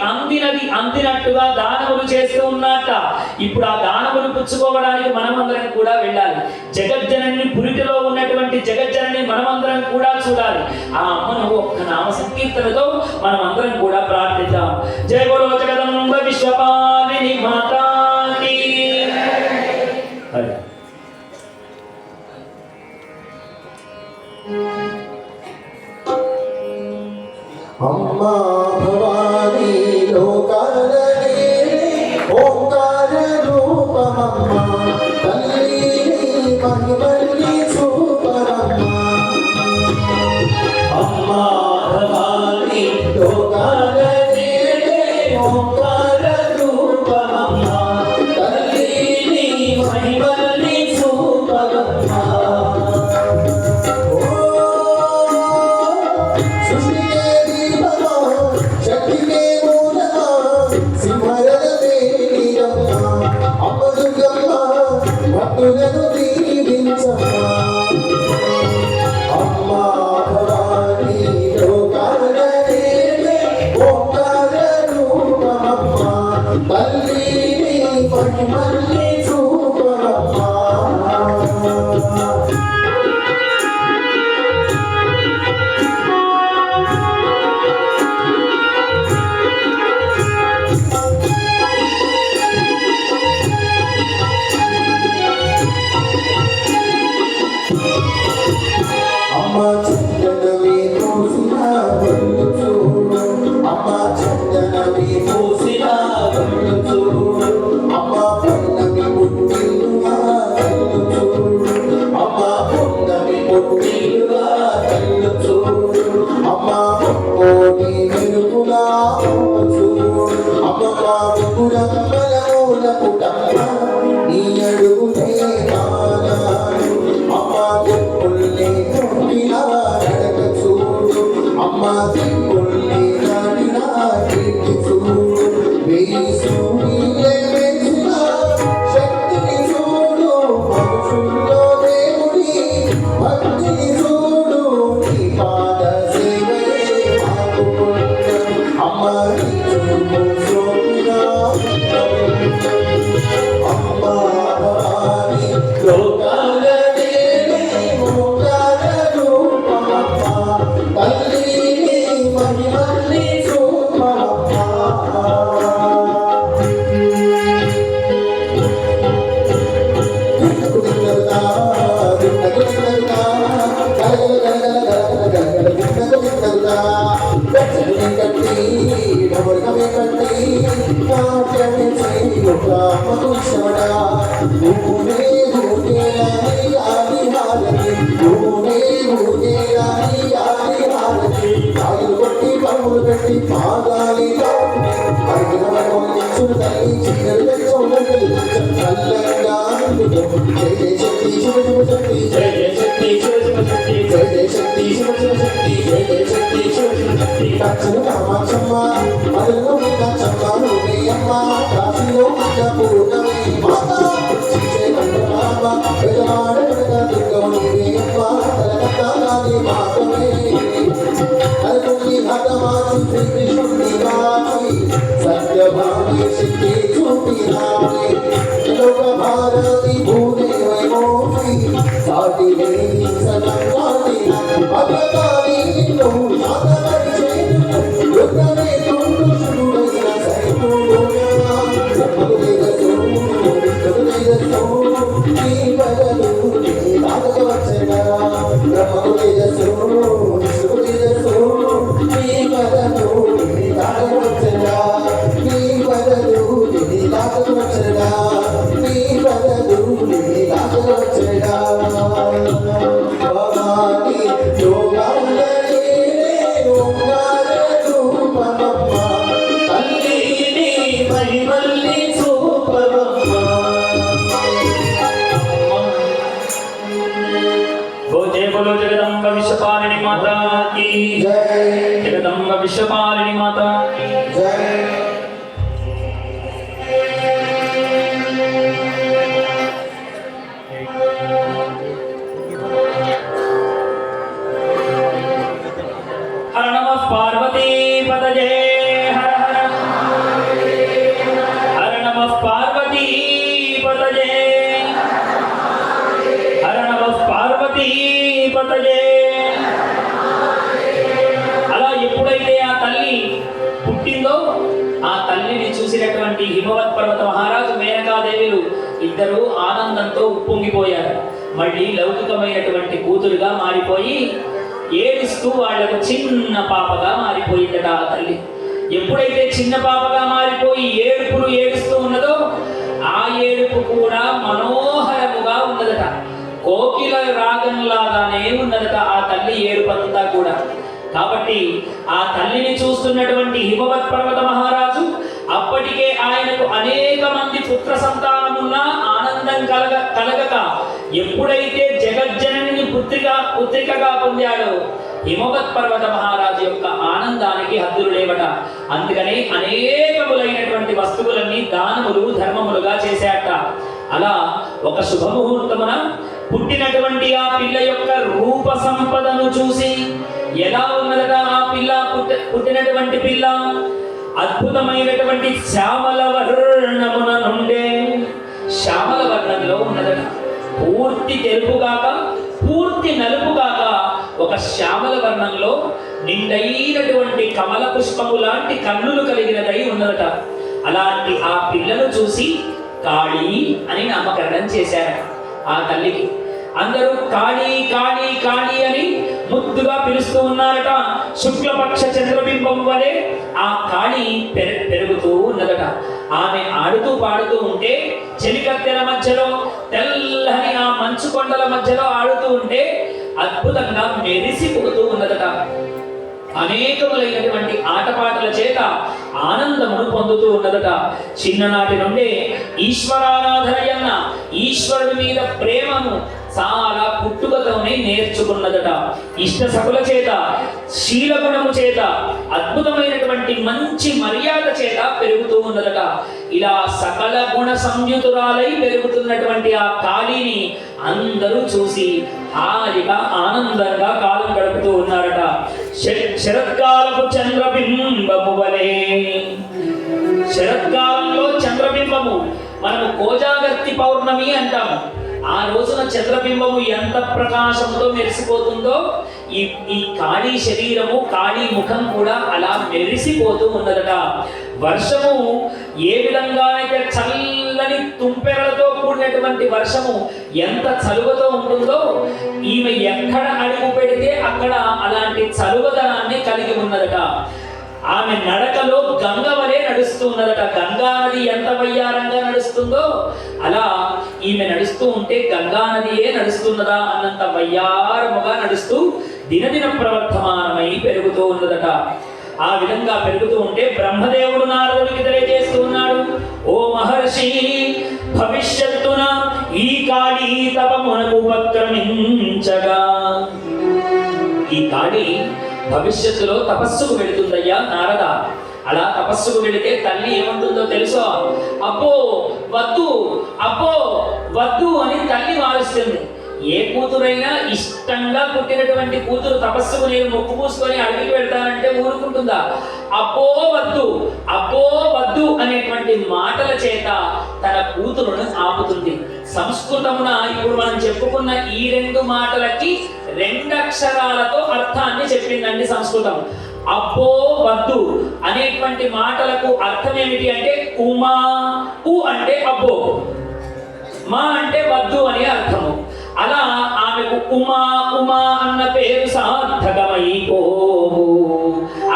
అందినట్టుగా దానములు చేస్తూ ఉన్నట్ట. ఇప్పుడు ఆ దానములు పుచ్చుకోవడానికి మనమందరం కూడా వెళ్ళాలి. జగజ్జనని పురిటిలో ఉన్నటువంటి జగజ్జనని మనమందరం కూడా చూడాలి. ఆ అమ్మను ఒక్క నామ సంకీర్తనతో మనం అందరం కూడా ప్రార్థిద్దాం. జయ బోలో జగదంబ విశ్వపాలిని మాతాకి.
అమ్మా భవానీ లోకాల ఓంకార భక్తులను దీవించమ్మా అమ్మా భవానీ లోకాలనే ఓంకార రూపమమ్మా తల్లిని మహిమల్ని చూపమమ్మా అమ్మా చందనమే పూసిన వల్లు చూడు అమ్మా చందనమే పూసిన వల్లు చూడు అమ్మా పొన్నమి పుట్టిల్లుగా కళ్ళు చూడు అమ్మా పొన్నమి పుట్టిల్లుగా కళ్ళు చూడు అమ్మా కోటి వెలుగులా చూడు అమ్మ ముగురమ్మల మూల పుటమ్మ నీ అడుగునే కానాడు అమ్మా చెప్పుల్ని కొట్టినా నడక చూడు అమ్మా చెప్పుల్ని నాటినా కీర్తి చూడు వెయ్యి సూర్యులే వెలిసిన శక్తిని చూడు మనుషుల్లో దేవుడి భక్తిని చూడు నీ పాద సేవయే మాకు పుణ్యం అమ్మా నీ చూపు సోకినా అమ్మా భవానీ లోకాలనే ఓంకార రూపమమ్మా తల్లిని మహిమల్ని చూపమమ్మా సత్యభామి సిద్ధి చూపినామే లోక భారతి భూమి వైమోహి సాటి లేని సదాటి భగవాని నువ్వు సాధపరిచే యుద్ధమే తోడుచుడైన సైతుడుగా నీ బదలు నీ దాగవచ్చగా బ్రహ్మకు తేజస్సు విష్ణుకు తేజస్సు నీ బదలు నీ దాగవచ్చగా నీ బదలు నీ దాగవచ్చగా నీ బదలు నీ దాగవచ్చగా భవాని యోగాలనే ఓంకార రూపమమ్మా తల్లిని మహిమల్ని చూపమమ్మా
बोलो जगदम्ब विश्वपालिनी माता की
जय
जगदम्ब विश्वपालिनी माता की
जय
हर नमः पार्वती पतये हर हर नमः पार्वती पतये हर नमः पार्वती पतये అలా ఎప్పుడైతే ఆ తల్లి పుట్టిందో ఆ తల్లిని చూసినటువంటి హిమవత్ పర్వత మహారాజు మేనకాదేవులు ఇద్దరు ఆనందంతో ఉప్పొంగిపోయారు. మళ్ళీ లౌకికమైనటువంటి కూతురుగా మారిపోయి ఏడుస్తూ వాళ్లకు చిన్న పాపగా మారిపోయిందట ఆ తల్లి. ఎప్పుడైతే చిన్న పాపగా మారిపోయి ఏడుపులు ఏడుస్తూ ఉన్నదో ఆ ఏడుపు కూడా మనోహరముగా ఉన్నదట. కోకిల రాగంలాగానే ఉన్నదట ఆ తల్లి ఏడుపంతా కూడా. కాబట్టి ఆ తల్లిని చూస్తున్నటువంటి హిమవత్ పర్వత మహారాజు అప్పటికే ఆయనకు అనేక మంది పుత్ర సంతానమున్నా ఆనంద సంబంధం కలగక ఎప్పుడైతే జగజ్జనని పుత్రికగా పొందాడో హిమవత్ పర్వత మహారాజు యొక్క ఆనందానికి హద్దులు లేవట. అందుకని అనేకములైనటువంటి వస్తువులన్నీ దానములు ధర్మములుగా చేశాట. అలా ఒక శుభముహూర్తమున పుట్టినటువంటి ఆ పిల్ల యొక్క రూప సంపదను చూసి ఎలా ఉన్నదట ఆ పిల్ల పుట్టినటువంటి పిల్ల అద్భుతమైనటువంటి శ్యామల వర్ణమున నుండే శ్యామల వర్ణంలో ఉన్నదట. పూర్తి తెలుపుగాక పూర్తి నలుపుగాక ఒక శ్యామల వర్ణంలో నిండైనటువంటి కమల పుష్పము లాంటి కన్నులు కలిగినదై ఉన్నదట. అలాంటి ఆ పిల్లను చూసి కాళీ అని నామకరణం చేశారు ఆ తల్లికి. అందరూ కాళీ కాళీ కాళీ అని ముద్దుగా పిలుస్తూ ఉన్నారట. శుక్లపక్ష చంద్రబింబం వలె ఆ కాళీ పెరుగుతూ ఉన్నదట. ఆమె ఆడుతూ పాడుతూ ఉంటే చెలికత్తెల మధ్యలో తెల్లని ఆ మంచు కొండల మధ్యలో ఆడుతూ ఉంటే అద్భుతంగా మెరిసిపోతూ ఉన్నదట. అనేకములైనటువంటి ఆటపాటల చేత ఆనందమును పొందుతూ ఉన్నదట. చిన్ననాటి నుండే ఈశ్వరారాధనయన్న ఈశ్వరుడి మీద ప్రేమను చాలా పుట్టుకతోనే నేర్చుకున్నదట. ఇష్ట సకుల చేత శీలగుణము చేత అద్భుతమైనటువంటి మంచి మర్యాద చేత పెరుగుతూ ఉన్నదట. ఇలా సకల గుణ సంయుతురాలై పెరుగుతున్నటువంటి ఆ కాళీని అందరూ చూసి హాయిగా ఆనందంగా కాలం గడుపుతూ ఉన్నారట. శరత్కాలపు చంద్రబింబము వలె, శరత్కాలంలో చంద్రబింబము మనము కోజాగర్తి పౌర్ణమి అంటాము. ఆ రోజున చంద్రబింబము ఎంత ప్రకాశంతో మెరిసిపోతుందో ఈ కాళీ శరీరము కాళీ ముఖం కూడా అలా మెరిసిపోతూ ఉన్నదట. వర్షము ఏ విధంగా అయితే చల్లని తుంపెరలతో కూడినటువంటి వర్షము ఎంత చలువతో ఉంటుందో ఈమె ఎక్కడ అడుగు పెడితే అక్కడ అలాంటి చలువదనాన్ని కలిగి ఉన్నదట. ఆమె నడకలో గంగ వలె నడుస్తూ ఉన్నదట. గంగా నది ఎంత వయ్యారంగా నడుస్తుందో అలా ఈమె నడుస్తూ ఉంటే గంగా నదియే నడుస్తున్నదా అన్నంత వయ్యారముగా నడుస్తూ దినదిన ప్రవర్ధమానమై పెరుగుతూ ఉన్నదట. ఆ విధంగా పెరుగుతూ ఉంటే బ్రహ్మదేవుడు నారదుడికి తెలియజేస్తూ ఉన్నాడు, ఓ మహర్షి, భవిష్యత్తున ఈ కాళీ తపమునకు ఉపక్రమించగా ఈ కాళీ భవిష్యత్తులో తపస్సుకు వెళుతుందయ్యా నారద. అలా తపస్సుకు వెళితే తల్లి ఏమంటుందో తెలుసో, అబ్బో వద్దు, అబ్బో వద్దు అని తల్లి వారుస్తుంది. ఏ కూతురైనా ఇష్టంగా పుట్టినటువంటి కూతురు తపస్సుకు నేను ముక్కు పూసుకొని అడిగి వెళ్తానంటే ఊరుకుంటుందా? అబ్బో వద్దు, అబ్బో వద్దు అనేటువంటి మాటల చేత తన కూతురును ఆపుతుంది. సంస్కృతమున ఇప్పుడు మనం చెప్పుకున్న ఈ రెండు మాటలకి రెండు అక్షరాలతో అర్థాన్ని చెప్పిందండి సంస్కృతం. అబ్బో వద్దు అనేటువంటి మాటలకు అర్థం ఏమిటి అంటే ఉమా, ఉ అంటే అబ్బో, మా అంటే వద్దు అని అర్థము. అలా ఆమెకు ఉమా ఉమా అన్న పేరు సార్థకమైపోవు.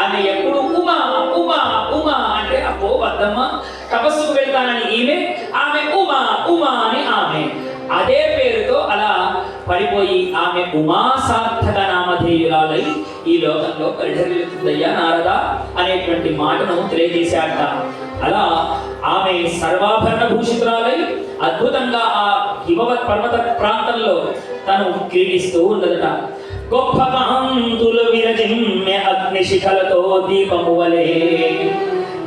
ఆమె ఎప్పుడు ఉమా ఉమా ఉమా అంటే అబ్బో వద్దమ్మా తపస్సుకు వెళ్తానని ఈమె, ఆమె ఉమా ఉమా అని ఆమె. అదే పేరుతో అలా పడిపోయి ఆమె ఉమా సార్థక నామధేయురాలై ఈ లోకంలో పరిఢవిల్లుతుందయ్యా నారద అనేటువంటి మాటను తెలియజేశాట. అలా ఆమె సర్వాభరణ భూషితురాలై అద్భుతంగా ఆ హిమవత్ పర్వత ప్రాంతంలో తను క్రీడిస్తూ ఉన్నదట. గొప్ప కాంతులు విరజిమ్మె అగ్నిశిఖలతో దీపము వలె,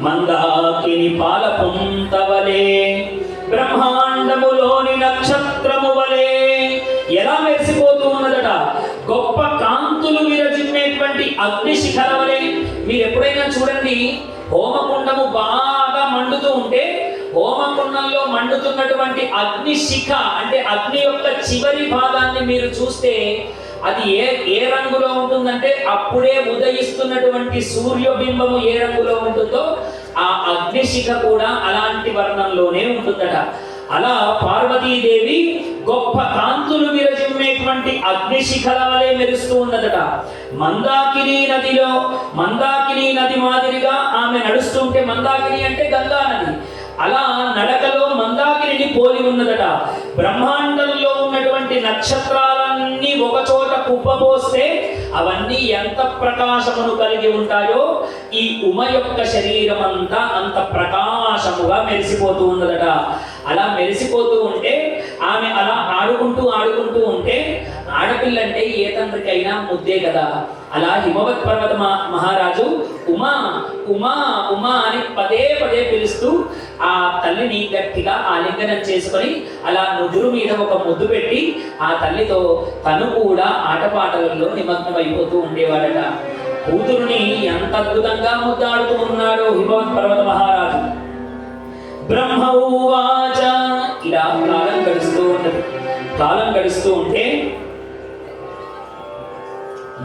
మందాకిని పాలపుంత వలె, బ్రహ్మాండములోని నక్షత్రము వలె ఎలా మెరిసిపోతూ ఉన్నదట. గొప్ప కాంతులు విరజిమ్మేటువంటి అగ్నిశిఖల వలె. మీరు ఎప్పుడైనా చూడండి, హోమకుండము బాగా మండుతూ ఉంటే హోమకుండంలో మండుతున్నటువంటి అగ్నిశిఖ అంటే అగ్ని యొక్క చివరి భాగాన్ని మీరు చూస్తే అది ఏ రంగులో ఉంటుందంటే అప్పుడే ఉదయిస్తున్నటువంటి సూర్యబింబము ఏ రంగులో ఉంటుందో ఆ అగ్నిశిఖ కూడా అలాంటి వర్ణంలోనే ఉంటుందట. అలా పార్వతీదేవి గొప్ప కాంతులు విరజిమ్మేటువంటి అగ్నిశిఖల వలె మెరుస్తూ ఉన్నదట. మందాకిని నదిలో, మందాకిని నది మాదిరిగా ఆమె నడుస్తుంటే, మందాకిని అంటే గంగా నది, అలా నడకలో మందాకిని పోలి ఉన్నదట. బ్రహ్మాండంలో ఉన్నటువంటి నక్షత్రాలన్నీ ఒక చోట కుప్పపోస్తే అవన్నీ ఎంత ప్రకాశమును కలిగి ఉంటాయో ఈ ఉమ యొక్క శరీరం అంతా అంత ప్రకాశముగా మెరిసిపోతూ ఉన్నదట. అలా మెరిసిపోతూ ఉంటే ఆమె అలా ఆడుకుంటూ ఉంటే, ఆడపిల్ల అంటే ఏ తండ్రికైనా ముద్దే కదా. అలా హిమవత్ పర్వత మహారాజు ఉమా ఉమా ఉమా అని పదే పదే పిలుస్తూ ఆ తల్లిని గట్టిగా ఆలింగనం చేసుకొని అలా నుదురు మీద ఒక ముద్దు పెట్టి ఆ తల్లితో తను కూడా ఆటపాటలలో నిమగ్నమైపోతూ ఉండేవాడట. కూతురుని ఎంత అద్భుతంగా ముద్దాడుతూ ఉన్నాడో హిమవత్ పర్వత మహారాజు. బ్రహ్మ ఉవాచ. ఇలా కాలం గడుస్తూ ఉన్నది. కాలం గడుస్తూ ఉంటే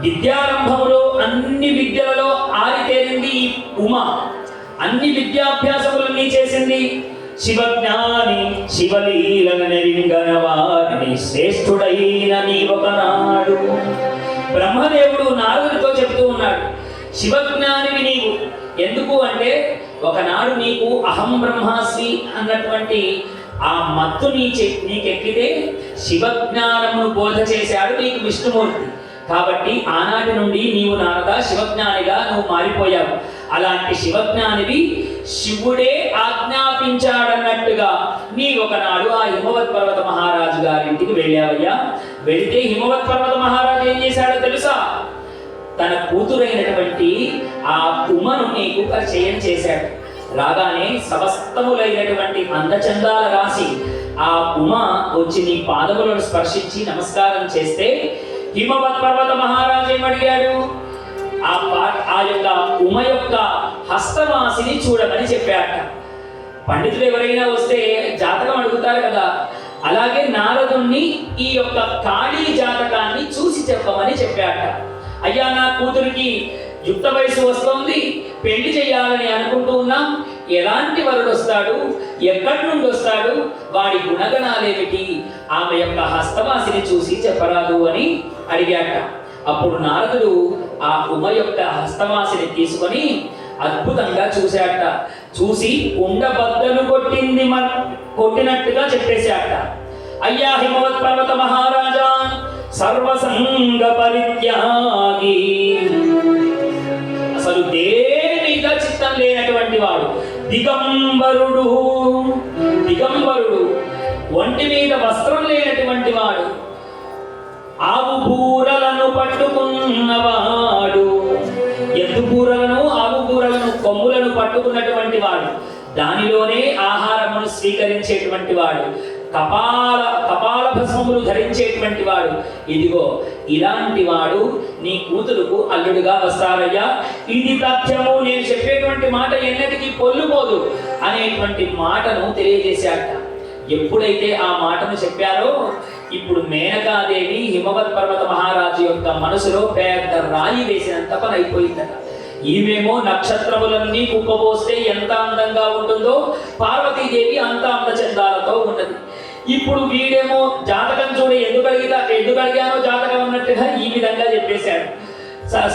విద్యారంభంలో అన్ని విద్యలలో ఆరితేరింది ఈ ఉమ. అన్ని విద్యాభ్యాసములన్నీ చేసింది. శివజ్ఞాని శివలీలను నెరింగన వారిని శ్రేష్ఠుడైన నీ ఒకనాడు. బ్రహ్మదేవుడు నారదుడితో చెబుతూ ఉన్నాడు, శివజ్ఞానివి నీవు. ఎందుకు అంటే ఒకనాడు నీకు అహం బ్రహ్మాస్మి అన్నటువంటి ఆ మత్తు నీకెక్కితే శివజ్ఞానమును బోధ చేశాడు నీకు విష్ణుమూర్తి. కాబట్టి ఆనాటి నుండి నీవు నారద శివజ్ఞానిగా నువ్వు మారిపోయావు. అలాంటి శివజ్ఞానివి శివుడే ఆజ్ఞాపించాడన్నట్టుగా నీ ఒకనాడు ఆ హిమవత్ పర్వత మహారాజు గారింటికి వెళ్ళావయ్యా. వెళితే హిమవత్ పర్వత మహారాజు ఏం చేశాడో తెలుసా? తన కూతురైనటువంటి ఆ ఉమను నీకు పరిచయం చేశాడు. రాగానే సమస్తములైనటువంటి అందచందాల రాసి ఆ ఉమ వచ్చి నీ పాదములను స్పర్శించి నమస్కారం చేస్తే హిమవత్ పర్వత మహారాజు ఏమడిగాడు? ఆ యొక్క ఉమ యొక్క హస్తవాసిని చూడమని చెప్పాట. పండితులు ఎవరైనా వస్తే జాతకం అడుగుతారు కదా, అలాగే నారదుణ్ణి ఈ యొక్క కాళీ జాతకాన్ని చూసి చెప్పమని చెప్పాట. అయ్యా, నా కూతురికి యుక్త వయసు వస్తోంది, పెళ్లి చేయాలని అనుకుంటూ ఉన్నాం, ఎలాంటి వరుడు వస్తాడు, ఎక్కడి నుండి వస్తాడు, వాడి గుణగణాలేమిటి, ఆమె యొక్క హస్తవాసిని చూసి చెప్పరాదు అని అడిగాట. అప్పుడు నారదుడు ఆ ఉమ యొక్క హస్తవాసిని తీసుకొని అద్భుతంగా చూశాట. చూసి ఉండబద్దలు కొట్టినట్టుగా చెప్పేశాట. అయ్యా హిమవత్ పర్వత మహారాజా, సర్వసంగ పరిత్యాగి, అసలు దేని మీద చిత్తం లేనటువంటి వాడు, దిగంబరుడు ఒంటి మీద వస్త్రం లేనటువంటి వాడు, ఆవు బూరలను పట్టుకున్నవాడు, ఎద్దు బూరలను ఆవు బూరలను కొమ్ములను పట్టుకున్నటువంటి వాడు, దానిలోనే ఆహారమును స్వీకరించేటువంటి వాడు, కపాల భస్మములు ధరించేటువంటి వాడు, ఇదిగో ఇలాంటి వాడు నీ కూతురుకు అల్లుడుగా వస్తారయ్యా. ఇది తథ్యము, నేను చెప్పేటువంటి మాట ఎన్నటికీ పొల్లుపోదు అనేటువంటి మాటను తెలియజేశాట. ఎప్పుడైతే ఆ మాటను చెప్పారో ఇప్పుడు మేనకాదేవి హిమవత్ పర్వత మహారాజు యొక్క మనసులో పెద్ద రాయి వేసినంత పని అయిపోయిందట. ఈమెమో నక్షత్రములన్నీ కుప్పబోస్తే ఎంత అందంగా ఉంటుందో పార్వతీదేవి అంత అందచందాలతో ఉన్నది. ఇప్పుడు వీడేమో జాతకం చూడ ఎందుకు అడిగానో జాతకం అన్నట్టుగా ఈ విధంగా చెప్పేశాడు.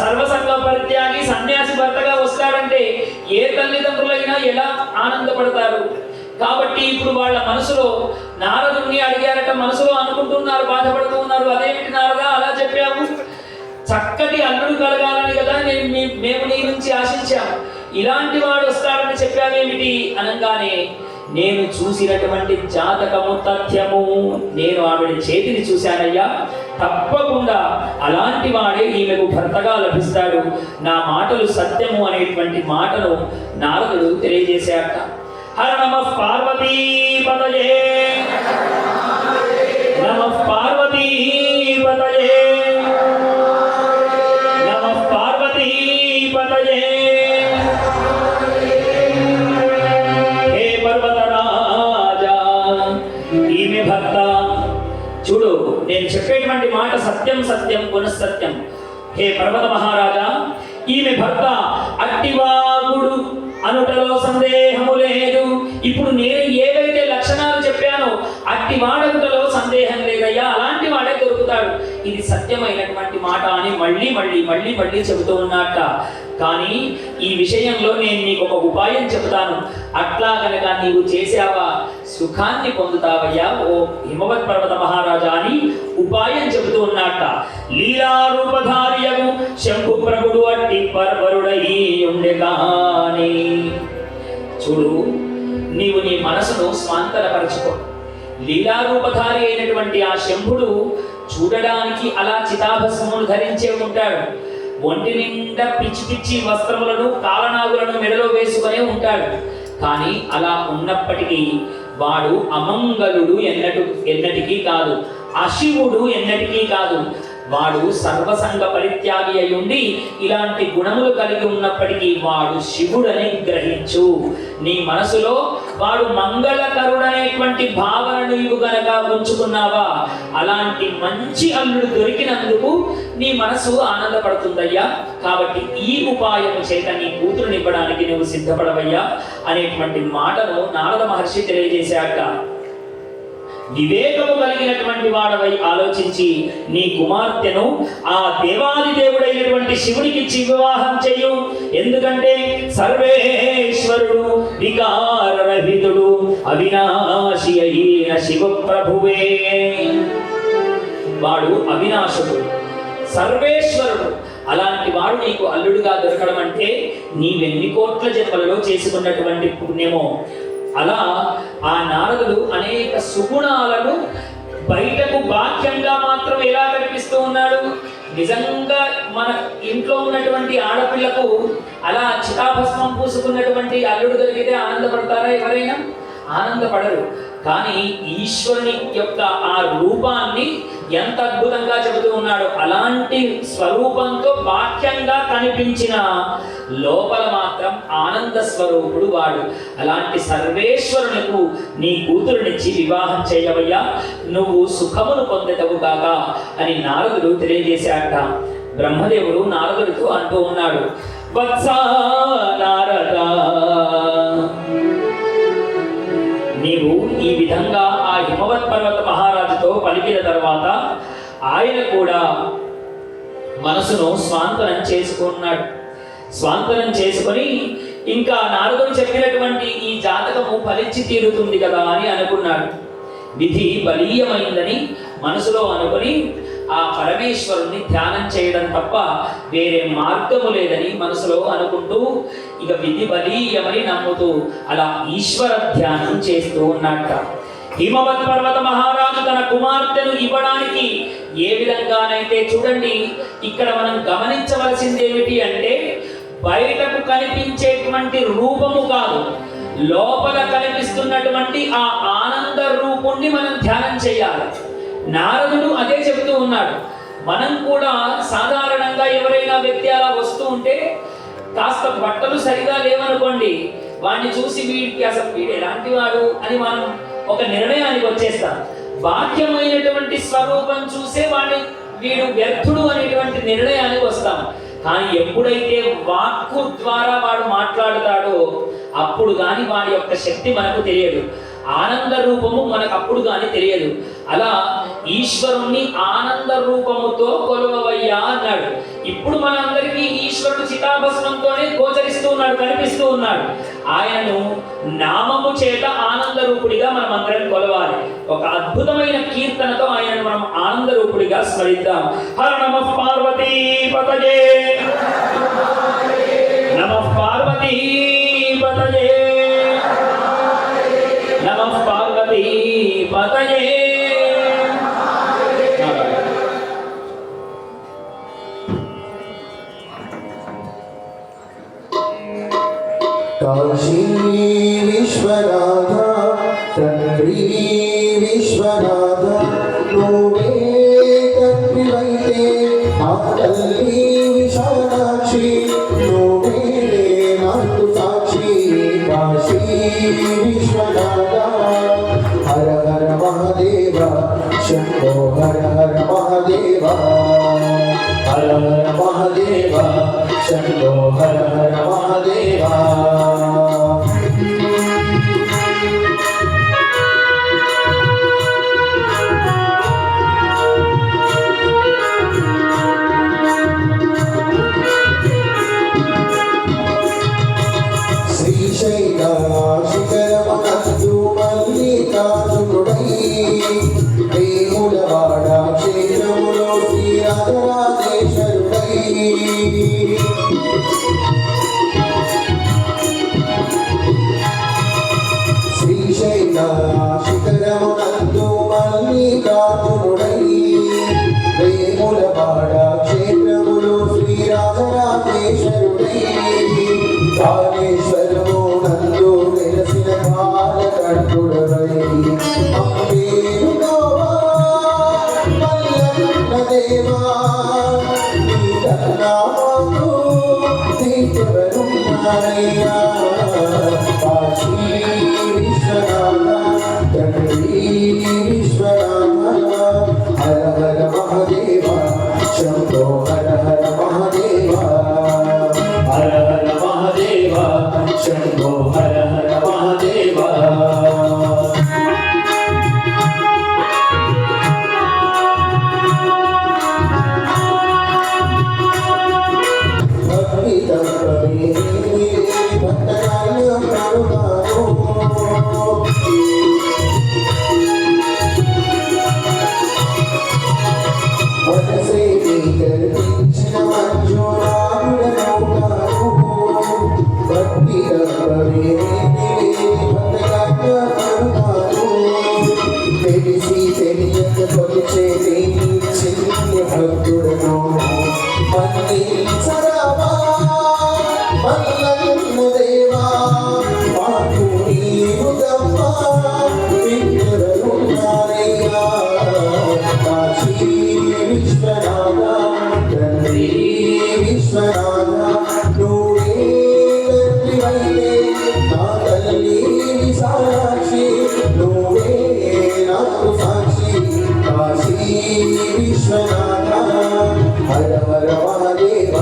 సర్వసంగ పరిత్యాగి సన్యాసి భర్తగా వస్తాడంటే ఏ తల్లిదండ్రులైనా ఎలా ఆనందపడతారు. కాబట్టి ఇప్పుడు వాళ్ళ మనసులో నారదుణ్ణి అడిగారట, మనసులో అనుకుంటున్నారు, బాధపడుతూ ఉన్నారు. అదేమిటి నారదా అలా చెప్పావు, చక్కటి అల్లుడు కలగాలని కదా మేము నీ నుంచి ఆశించాము, ఇలాంటి వాడు వస్తాడని చెప్పావేమిటి అనగానే, నేను చూసినటువంటి జాతకము తథ్యము, నేను ఆవిడ చేతిని చూశానయ్యా, తప్పకుండా అలాంటి వాడే ఈమెకు భర్తగా లభిస్తాడు, నా మాటలు సత్యము అనేటువంటి మాటను నారదుడు తెలియజేశాట. హర నమః పార్వతీపతయే, నమః పార్వతీపతయే, నమః పార్వతీపతయే. హే పర్వతరాజా, ఈమె భర్త. చూడు, నేను చెప్పేటువంటి మాట సత్యం సత్యం పునఃసత్యం. హే పర్వత మహారాజా, ఈమె భర్త అట్టివాగుడు అనుటలో సందేహము లేదు. ఇప్పుడు నేను ఏవైతే లక్షణాలు చెప్పానో అట్టి వాడకుటలో సందేహం లేదయ్యా, అలాంటి వాడే దొరుకుతాడు. ఇది సత్యమైనటువంటి మాట అని మళ్ళీ మళ్ళీ మళ్ళీ మళ్ళీ చెబుతూ ఉన్నట్ట. కానీ ఈ విషయంలో నేను నీకు ఒక ఉపాయం చెబుతాను, అట్లా కనుక నీవు చేసావా సుఖాన్ని పొందుతావయ్యా ఓ హిమవత్ పర్వత మహారాజా అని ఉపాయం చెబుతూ ఉన్నట్ట. లీలా లీలారూపధారియగు శంభు ప్రభుడు అట్టి పర్వరుడై ఉండెగాని. చూడు, నీవు నీ మనసును స్వాంతరపరచుకో. లీలారూపధారి అయినటువంటి ఆ శంభుడు చూడడానికి అలా చితాభస్మమును ధరించే ఉంటాడు. ఒంటి నిండా పిచ్చి పిచ్చి వస్త్రములను కాలనాగులను మెడలో వేసుకునే ఉంటాడు. కానీ అలా ఉన్నప్పటికీ వాడు అమంగళుడు ఎన్నటికీ కాదు, అశివుడు ఎన్నటికీ కాదు. వాడు సర్వసంగ పరిత్యాగి అయి ఉండి ఇలాంటి గుణములు కలిగి ఉన్నప్పటికీ వాడు శివుడని గ్రహించు. నీ మనసులో వాడు మంగళకరుడనేటువంటి భావనను ఇవి గనక ఉంచుకున్నావా, అలాంటి మంచి అల్లుడు దొరికినందుకు నీ మనసు ఆనందపడుతుందయ్యా. కాబట్టి ఈ ఉపాయము చేత నీ కూతురునివ్వడానికి నువ్వు సిద్ధపడవయ్యా అనేటువంటి మాటను నారద మహర్షి తెలియజేశాక, వివేకము కలిగినటువంటి వాడవై ఆలోచించి నీ కుమార్తెను ఆ దేవాది దేవుడైనటువంటి శివుడికిచ్చి వివాహం చెయ్యు. ఎందుకంటే సర్వేశ్వరుడు వికారరహితుడు అవినాశి అయిన శివ ప్రభువే. వాడు అవినాశుడు, సర్వేశ్వరుడు. అలాంటి వాడు నీకు అల్లుడుగా దొరకడం అంటే నీవెన్ని కోట్ల జన్మలలో చేసుకున్నటువంటి పుణ్యమో. అలా ఆ నారదుడు అనేక సుగుణాలను బయటకు బాహ్యంగా మాత్రం ఎలా కనిపిస్తూ ఉన్నాడు. నిజంగా మన ఇంట్లో ఉన్నటువంటి ఆడపిల్లకు అలా చితాభస్మం పూసుకున్నటువంటి అల్లుడు దొరికితే ఆనందపడతారా? ఎవరైనా ఆనందపడరు. కానీ ఈశ్వరుని యొక్క ఆ రూపాన్ని ఎంత అద్భుతంగా చెబుతూ ఉన్నాడు. అలాంటి స్వరూపంతో బాహ్యంగా కనిపించిన లోపల మాత్రం ఆనంద స్వరూపుడు వాడు. అలాంటి సర్వేశ్వరునికి నీ కూతురునిచ్చి వివాహం చేయవయ్యా, నువ్వు సుఖమును పొందెదవు కాక అని నారదుడు తెలియజేశాట. బ్రహ్మదేవుడు నారదుడితో అంటూ ఉన్నాడు, వత్సా నారద, నీవు ఈ విధంగా ఆ హిమవత్ పర్వత మహారాజుతో పలికిన తర్వాత ఆయన కూడా మనసును స్వాంతనం చేసుకున్నాడు. స్వాంతనం చేసుకొని ఇంకా నారదుడు చెప్పినటువంటి ఈ జాతకము ఫలించి తీరుతుంది కదా అని అనుకున్నాడు. విధి బలీయమైందని మనసులో అనుకొని ఆ పరమేశ్వరుణ్ణి ధ్యానం చేయడం తప్ప వేరే మార్గము లేదని మనసులో అనుకుంటూ ఇక విధి బలీయమని నమ్ముతూ అలా ఈశ్వర ధ్యానం చేస్తూ ఉన్నట్ట. హిమవత్ పర్వత మహారాజు తన కుమార్తెను ఇవ్వడానికి ఏ విధంగానైతే, చూడండి ఇక్కడ మనం గమనించవలసింది ఏమిటి అంటే, బయటకు కనిపించేటువంటి రూపము కాదు, లోపల కనిపిస్తున్నటువంటి ఆ ఆనంద రూపుణ్ణి మనం ధ్యానం చేయాలి. నారదుడు అదే చెబుతూ ఉన్నాడు. మనం కూడా సాధారణంగా ఎవరైనా వ్యక్తి అలా వస్తూ ఉంటే కాస్త బట్టలు సరిగా లేవనుకోండి, వాడిని చూసి వీడికి అసలు వీడు ఎలాంటి వాడు అని మనం ఒక నిర్ణయానికి వచ్చేస్తాం. బాహ్యమైనటువంటి స్వరూపం చూసే వాడిని వీడు వ్యర్థుడు అనేటువంటి నిర్ణయానికి వస్తాం. కానీ ఎప్పుడైతే వాక్కు ద్వారా వాడు మాట్లాడుతాడో అప్పుడు కానీ వాడి యొక్క శక్తి మనకు తెలియదు, ఆనంద రూపము మనకు అప్పుడు కానీ తెలియదు. అలా ఈశ్వరుణ్ణి ఆనంద రూపముతో కొలవవయ్యా అన్నాడు. ఇప్పుడు మనందరికీ ఈశ్వరుడు చితాభస్మంతోనే గోచరిస్తూ ఉన్నాడు, కనిపిస్తూ ఉన్నాడు. ఆయనను నామము చేత ఆనంద రూపుడిగా మనం అందరం కొలవాలి. ఒక అద్భుతమైన కీర్తనతో ఆయనను మనం ఆనంద రూపుడిగా స్మరిద్దాం. హర నమః పార్వతీ పతయే, నమః పార్వతీ పతయే, నమః పార్వతీ పతయే.
కాశీ విశ్వనాథ తండ్రి విశ్వనాథ, నువ్వే తండ్రివైతే ఆ తల్లి విశాలాక్షి, నువ్వే నాకు సాక్షి. కాశీ విశ్వనాథ హర హర మహాదేవ, శంభో హర హర మహాదేవ, హర హర మహాదేవ, శంభో హర హర మహాదేవ. శ్రీశైల శిఖరమనందు మల్లికార్జునుడై, వేములవాడ క్షేత్రములో శ్రీ రాజరాజేశ్వరుడై శ్రీశైల శిఖరమునందు మల్లికార్జునుడై వేములవాడ క్షేత్రములు శ్రీరాజరాజేశ్వరుడై కాళేశ్వరము నందు వెలసిన కాలకంఠుడై అంబేరుగోవా మల్లన్న దేవా నీ దర్నామాకు తీర్చవరున్నారయ్యా కాశీ విశ్వనాథ తండ్రి విశ్వనాథ హర హర మహాదేవ శంభో హర హర మహాదేవ
హర హర మహాదేవ శంభో హర హర మహాదేవ
భక్తి తంత్రమే భక్తరాయ కరుణారో మనసే కల్పించిన మంజునాథుడనవుతాను భక్తి తంత్రమే భక్తరాయ కరుణారో తెలిసి తెలియక కొలిచే చిన్న భక్తుడను మన్నించరావా మల్లన్న దేవా మాకు నీవు తప్ప విగ్రహున్నారయ్యా కాశీ విశ్వనాథ తండ్రి విశ్వనాథ నువ్వే తండ్రివైతే నా తల్లి సాక్షి నువ్వే నాకు సాక్షి కాశీ విశ్వనాథ హర హర మహాదేవ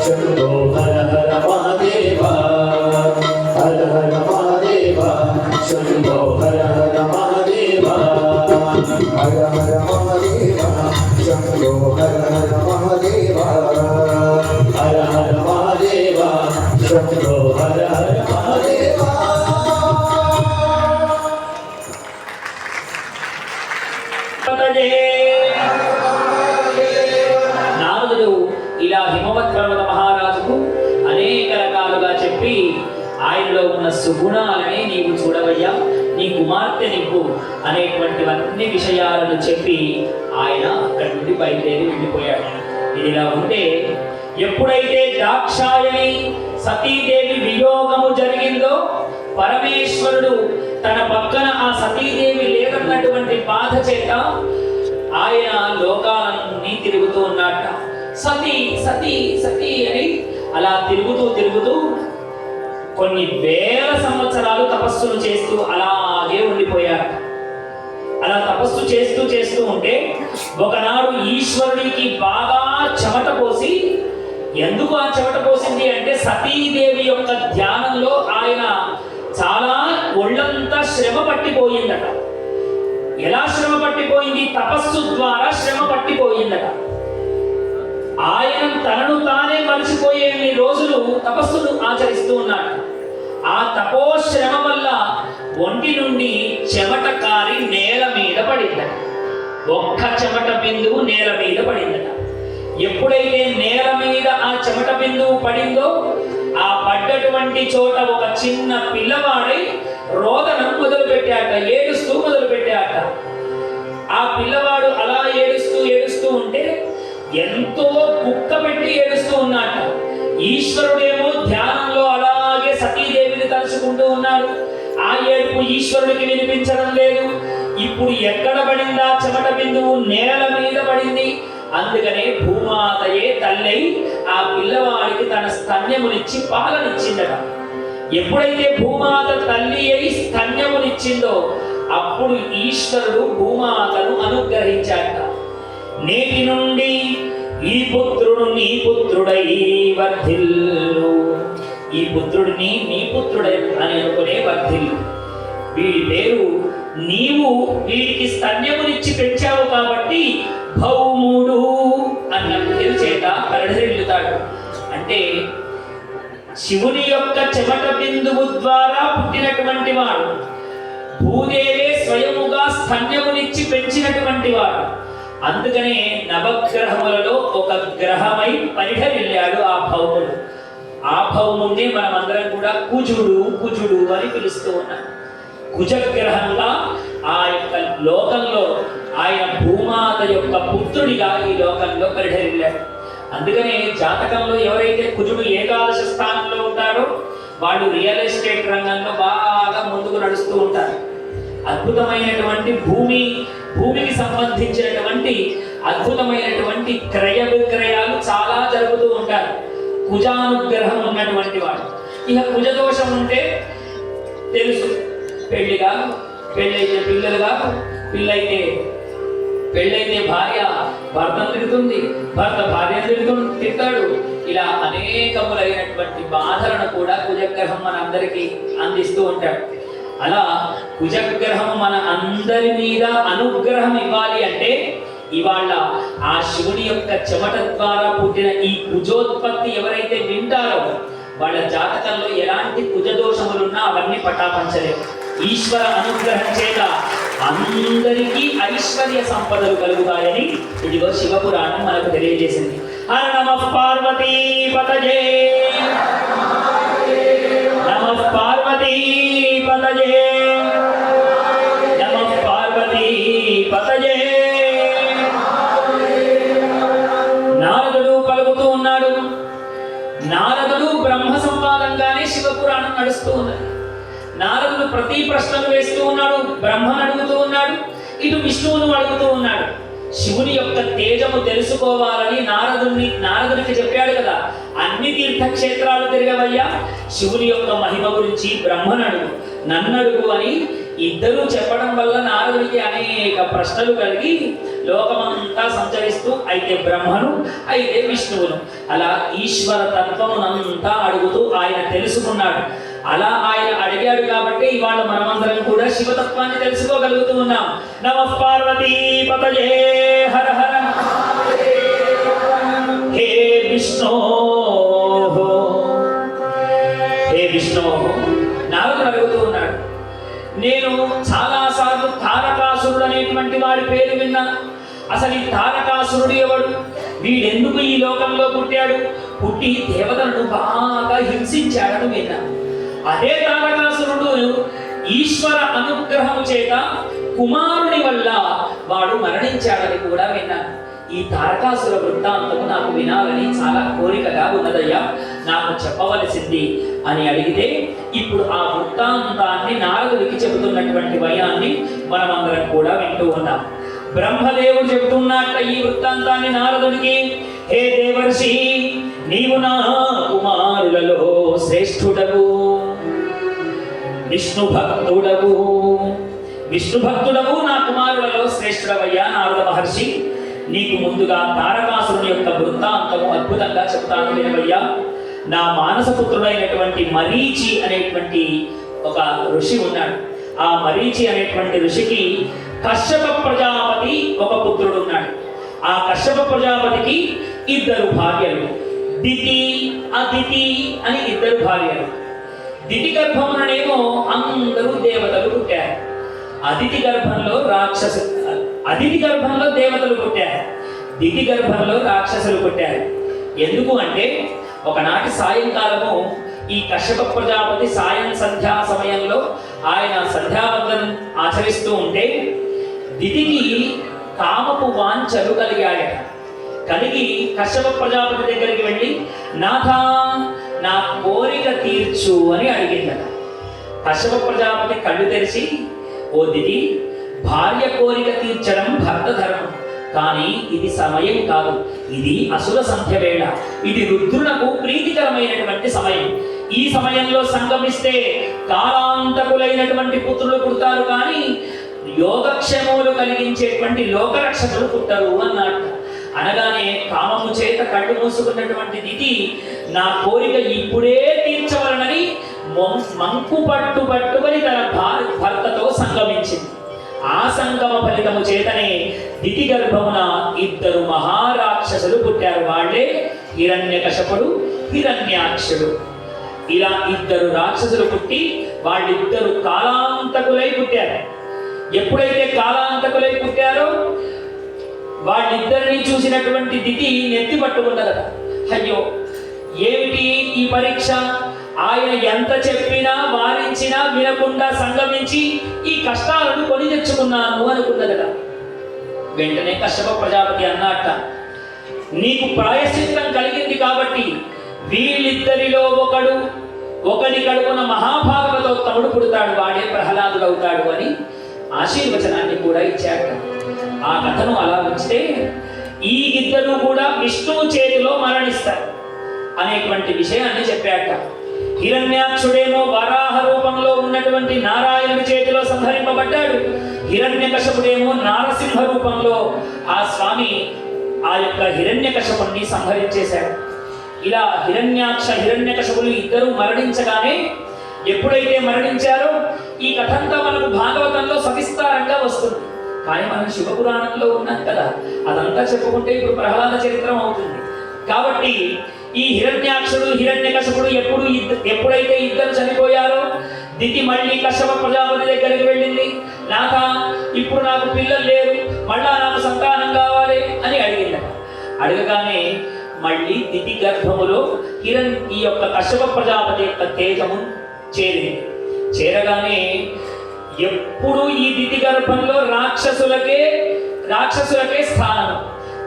శంభో హర హర మహాదేవ హర హర మహాదేవ శంభో హర హర మహాదేవ
హర హర మహాదేవ శంభో హర హర మహాదేవ
హర హర మహాదేవ శంభో హర హర మహాదేవ నారదుడు ఇలా హిమవత్ పర్వత మహారాజుకు అనేక రకాలుగా చెప్పి ఆయనలో ఉన్న సుగుణాలని నీవు చూడవయ్యా, నీ కుమార్తె నీకు అనేటువంటివన్నీ విషయాలను చెప్పి ఆయన అక్కడి నుండి బయలుదేరి వెళ్ళిపోయాడు. ఇదిలా ఉంటే ఎప్పుడైతే దాక్షాయణి సతీదేవి వియోగము జరిగిందో పరమేశ్వరుడు తన పక్కన ఆ సతీదేవి లేదన్నటువంటి బాధ చేత ఆయన లోకాలన్నీ తిరుగుతూ ఉన్నట్ట. సతీ సతీ సతీ అని అలా తిరుగుతూ కొన్ని వేల సంవత్సరాలు తపస్సులు చేస్తూ అలాగే ఉండిపోయారు. అలా తపస్సు చేస్తూ ఉంటే ఒకనాడు ఈశ్వరుడికి బాగా చెమట పోసి, ఎందుకు ఆ చెమట పోసింది అంటే సతీదేవి యొక్క ధ్యానంలో ఆయన చాలా ఒళ్ళంతా శ్రమ పట్టిపోయిందట. ఎలా శ్రమ పట్టిపోయింది? తపస్సు ద్వారా శ్రమ పట్టిపోయిందట. ఆయన తనను తానే మరిచిపోయేన్ని రోజులు తపస్సును ఆచరిస్తూ ఉన్నాడు. ఆ తపోశ్రమ వల్ల ఒంటి నుండి చెమట కారి నేల మీద పడిందట. ఒక్క చెమట బిందువు నేల మీద పడిందట. ఎప్పుడైతే నేల మీద ఆ చెమట బిందువు పడిందో ఆ పడ్డటువంటి చోట ఒక చిన్న పిల్లవాడై రోదనం మొదలుపెట్టాట, ఏడుస్తూ మొదలుపెట్టాట. ఆ పిల్లవాడు అలా ఏడుస్తూ ఉంటే ఎంతో కుక్క పెట్టి ఏడుస్తూ ఉన్నాట. ఈశ్వరుడేమో ధ్యానంలో అలాగే సతీదేవిని తలుచుకుంటూ ఉన్నాడు. ఆ ఏడుపు ఈశ్వరుడికి వినిపించడం లేదు. ఇప్పుడు ఎక్కడ పడిందా చెమట బిందువు? నేల మీద పడింది. అందుకనే భూమాతయే తల్లై ఆ పిల్లవాడికి తన స్తన్యమునిచ్చి పాలనిచ్చిందట. ఎప్పుడైతే భూమాత తల్లి అయి స్తన్యమునిచ్చిందో అప్పుడు ఈశ్వరుడు భూమాతను అనుగ్రహించాట. నేటి నుండి ఈ పుత్రుడు నీ పుత్రుడై వర్ధిల్లు, ఈ పుత్రుడిని నీ పుత్రుడై అని అనుకునే వర్ధిల్లు. వీడి పేరు నీవు వీడికి స్తన్యమునిచ్చి పెంచావు కాబట్టి భౌముడు అన్న పేరు చేత పరిఢిల్లుతాడు. అంటే శివుని యొక్క చెమట బిందువు ద్వారా పుట్టినటువంటి వాడు, భూదేవే స్వయముగా స్తన్యమునిచ్చి పెంచినటువంటి వాడు. అందుకనే నవగ్రహములలో ఒక గ్రహమై పరిఢవిల్లాడు ఆ భౌముడు. ఆ భౌముడిని మనమందరం కూడా కుజుడు అని పిలుస్తూ ఉన్నాం. కుజగ్రహంగా ఆ యొక్క లోకంలో ఆయన భూమాత యొక్క పుత్రుడిగా ఈ లోకంలో పరిఢవిల్లాడు. అందుకనే జాతకంలో ఎవరైతే కుజుడు ఏకాదశ స్థానంలో ఉంటారో వాళ్ళు రియల్ ఎస్టేట్ రంగంలో బాగా ముందుకు నడుస్తూ ఉంటారు. అద్భుతమైనటువంటి భూమికి సంబంధించినటువంటి అద్భుతమైనటువంటి క్రయ విక్రయాలు చాలా జరుగుతూ ఉంటారు కుజానుగ్రహం ఉన్నటువంటి వాడు. ఇక కుజదోషం ఉంటే తెలుసు, పెళ్లిగా, పెళ్ళైతే పిల్లలుగా, పెళ్ళైతే భార్య భర్తను తిడుతుంది, భర్త భార్యను తిడతాడు. ఇలా అనేకములైనటువంటి బాధలను కూడా కుజగ్రహం మన అందరికీ అందిస్తూ ఉంటాడు. అలా కుజగ్రహం మన అందరి మీద అనుగ్రహం ఇవ్వాలి అంటే ఇవాళ ఆ శివుని యొక్క చెమట ద్వారా పుట్టిన ఈ కుజోత్పత్తి ఎవరైతే వింటారో వాళ్ళ జాతకంలో ఎలాంటి కుజదోషములున్నా అవన్నీ పటాపంచలేవు. ఈశ్వర అనుగ్రహం చేత అందరికీ ఐశ్వర్య సంపదలు కలుగుతాయని ఇదిగో శివపురాణం మనకు తెలియజేసింది. హర నమః పార్వతీ పతయే, నమః పార్వతీ పతయే, నమః పార్వతీ పతయే. నారదుడు పలుకుతూ ఉన్నాడు. నారదుడు బ్రహ్మ సంవాదంగానే శివపురాణం నడుస్తూ ఉన్నది. నారదుడు ప్రతి ప్రశ్నలు వేస్తూ ఉన్నాడు, బ్రహ్మను అడుగుతూ ఉన్నాడు, ఇటు విష్ణువును అడుగుతూ ఉన్నాడు. శివుని యొక్క తేజము తెలుసుకోవాలని నారదునికి చెప్పాడు కదా, అన్ని తీర్థక్షేత్రాలు తిరగవయ్యా, శివుని యొక్క మహిమ గురించి బ్రహ్మను అడుగు, నన్ను అడుగు అని ఇద్దరూ చెప్పడం వల్ల నారదుడికి అనేక ప్రశ్నలు కలిగి లోకమంతా సంచరిస్తూ అయితే బ్రహ్మను అయితే విష్ణువును అలా ఈశ్వర తత్వమునంతా అడుగుతూ ఆయన తెలుసుకున్నాడు. అలా ఆయన అడిగాడు కాబట్టి ఇవాళ మనమందరం కూడా శివతత్వాన్ని తెలుసుకోగలుగుతూ ఉన్నాం. నమః పార్వతీ పతయే, హర హర హే విష్ణు, హే విష్ణు. నారదుడు అడుగుతూ ఉన్నాడు, నేను చాలాసార్లు తారకాసురుడు అనేటువంటి వాడి పేరు విన్నా. అసలు ఈ తారకాసురుడు ఎవడు? వీడెందుకు ఈ లోకంలో పుట్టాడు? పుట్టి దేవతలను బాగా హింసించాడని విన్నా. అదే తారకాసురుడు ఈశ్వర అనుగ్రహం చేత కుమారుని వల్ల వాడు మరణించాడని కూడా విన్నాను. ఈ తారకాసుర వృత్తాంతము నాకు వినాలని చాలా కోరికగా ఉన్నదయ్యా, నాకు చెప్పవలసింది అని అడిగితే ఇప్పుడు ఆ వృత్తాంతాన్ని నారదుడికి చెబుతున్నటువంటి భయాన్ని మనమందరం కూడా వింటూ ఉన్నాం. బ్రహ్మదేవుడు చెబుతున్నట్ట ఈ వృత్తాంతాన్ని నారదుడికి, హే దేవర్షి, నీవు నా కుమారులలో శ్రేష్ఠుడవు, విష్ణు భక్తుడవు, నా కుమారులలో శ్రేష్ఠుడవయ్యా నారద మహర్షి. నీకు ముందుగా తారకాసురుని యొక్క వృత్తాంతము అద్భుతంగా చెప్తాను వినవయ్యా. నా మానసపుత్రుడైనటువంటి మరీచి అనేటువంటి ఒక ఋషి ఉన్నాడు. ఆ మరీచి అనేటువంటి ఋషికి కశ్యప ప్రజాపతి ఒక పుత్రుడు ఉన్నాడు. ఆ కశ్యప ప్రజాపతికి ఇద్దరు భార్యలు, దితి అదితి అని ఇద్దరు భార్యలు. దితి గర్భముననేమో అందరూ దేవతలు పుట్టారు. అదితి గర్భంలో దేవతలు పుట్టారు, దితి గర్భంలో రాక్షసులు పుట్టారు. ఎందుకు అంటే ఒకనాటి సాయంకాలము ఈ కశ్యప ప్రజాపతి సాయం సంధ్యా సమయంలో ఆయన సంధ్యావందనం ఆచరిస్తూ ఉంటే దితికి కామపు వాంఛలు కలిగి కశ్యప ప్రజాపతి దగ్గరికి వెళ్ళి నాథా నా కోరిక తీర్చు అని అడిగిందట. కశ్యప ప్రజాపతి కళ్ళు తెరిచి, ఓ దితి, భార్య కోరిక తీర్చడం భర్త ధర్మం, కానీ ఇది సమయం కాదు, ఇది అసుర సంధ్య వేళ, ఇది రుద్రునకు ప్రీతికరమైనటువంటి సమయం. ఈ సమయంలో సంగమిస్తే కాలాంతకులైనటువంటి పుత్రులు పుడతారు, కానీ యోగక్షేమములు కలిగించేటువంటి లోకరక్షకులు పుట్టరు అన్నాడు. అనగానే కామము చేత కళ్ళు మూసుకున్నటువంటి దితి నా కోరిక ఇప్పుడే తీర్చవలనని మంకు పట్టుకొని తన భర్తతో సంగమించింది. ఆ సంగమ ఫలితము చేతనే దితి గర్భమున ఇద్దరు మహారాక్షసులు పుట్టారు. వాళ్ళే హిరణ్యకశపుడు, హిరణ్యాక్షుడు. ఇలా ఇద్దరు రాక్షసులు పుట్టి వాళ్ళిద్దరు కాలాంతకులై పుట్టారు. ఎప్పుడైతే కాలాంతకులై పుట్టారో వాళ్ళిద్దరిని చూసినటువంటి దితి నెత్తి పట్టుకున్నదట. అయ్యో ఏమిటి ఈ పరీక్ష, ఆయన ఎంత చెప్పినా వారించినా వినకుండా సంగమించి ఈ కష్టాలను కొని తెచ్చుకున్నాను అనుకున్నదట. వెంటనే కశ్యప ప్రజాపతి అన్నట్ట, నీకు ప్రాయశ్చిత్తం కలిగింది కాబట్టి వీళ్ళిద్దరిలో ఒకడి కడుపున మహాభాగవతోత్తముడు పుడతాడు, వాడే ప్రహ్లాదుడు అవుతాడు అని ఆశీర్వచనాన్ని కూడా ఇచ్చాడు. ఆ కథను అలా ఉంచితే ఈ ఇద్దరు కూడా విష్ణువు చేతిలో మరణిస్తారు అనేటువంటి విషయాన్ని చెప్పాట. హిరణ్యాక్షుడేమో వరాహ రూపంలో ఉన్నటువంటి నారాయణుడి చేతిలో సంహరింపబడ్డాడు. హిరణ్యకశపుడేమో నారసింహ రూపంలో ఆ స్వామి ఆ యొక్క హిరణ్యకశపుణ్ణి సంహరించేశాడు. ఇలా హిరణ్యకశపులు ఇద్దరు మరణించగానే ఎప్పుడైతే మరణించారో ఈ కథంతా మనకు భాగవతంలో సవిస్తారంగా వస్తుంది. కానీ మనం శివపురాణంలో ఉన్నాం కదా, అదంతా చెప్పుకుంటే ఇప్పుడు ప్రహ్లాద చరిత్రం అవుతుంది. కాబట్టి ఈ హిరణ్యాక్షుడు హిరణ్యకశపుడు ఎప్పుడైతే ఇద్దరు చనిపోయారో దితి మళ్ళీ కశ్యప ప్రజాపతి దగ్గరికి వెళ్ళింది. నాథ, ఇప్పుడు నాకు పిల్లలు లేరు, మళ్ళా నాకు సంతానం కావాలి అని అడిగిందట. అడగగానే మళ్ళీ దితి గర్భములో ఈ యొక్క కశ్యప ప్రజాపతి యొక్క తేజము చేరింది. చేరగానే ఎప్పుడు ఈ దితి గర్భంలో రాక్షసులకే స్థానం.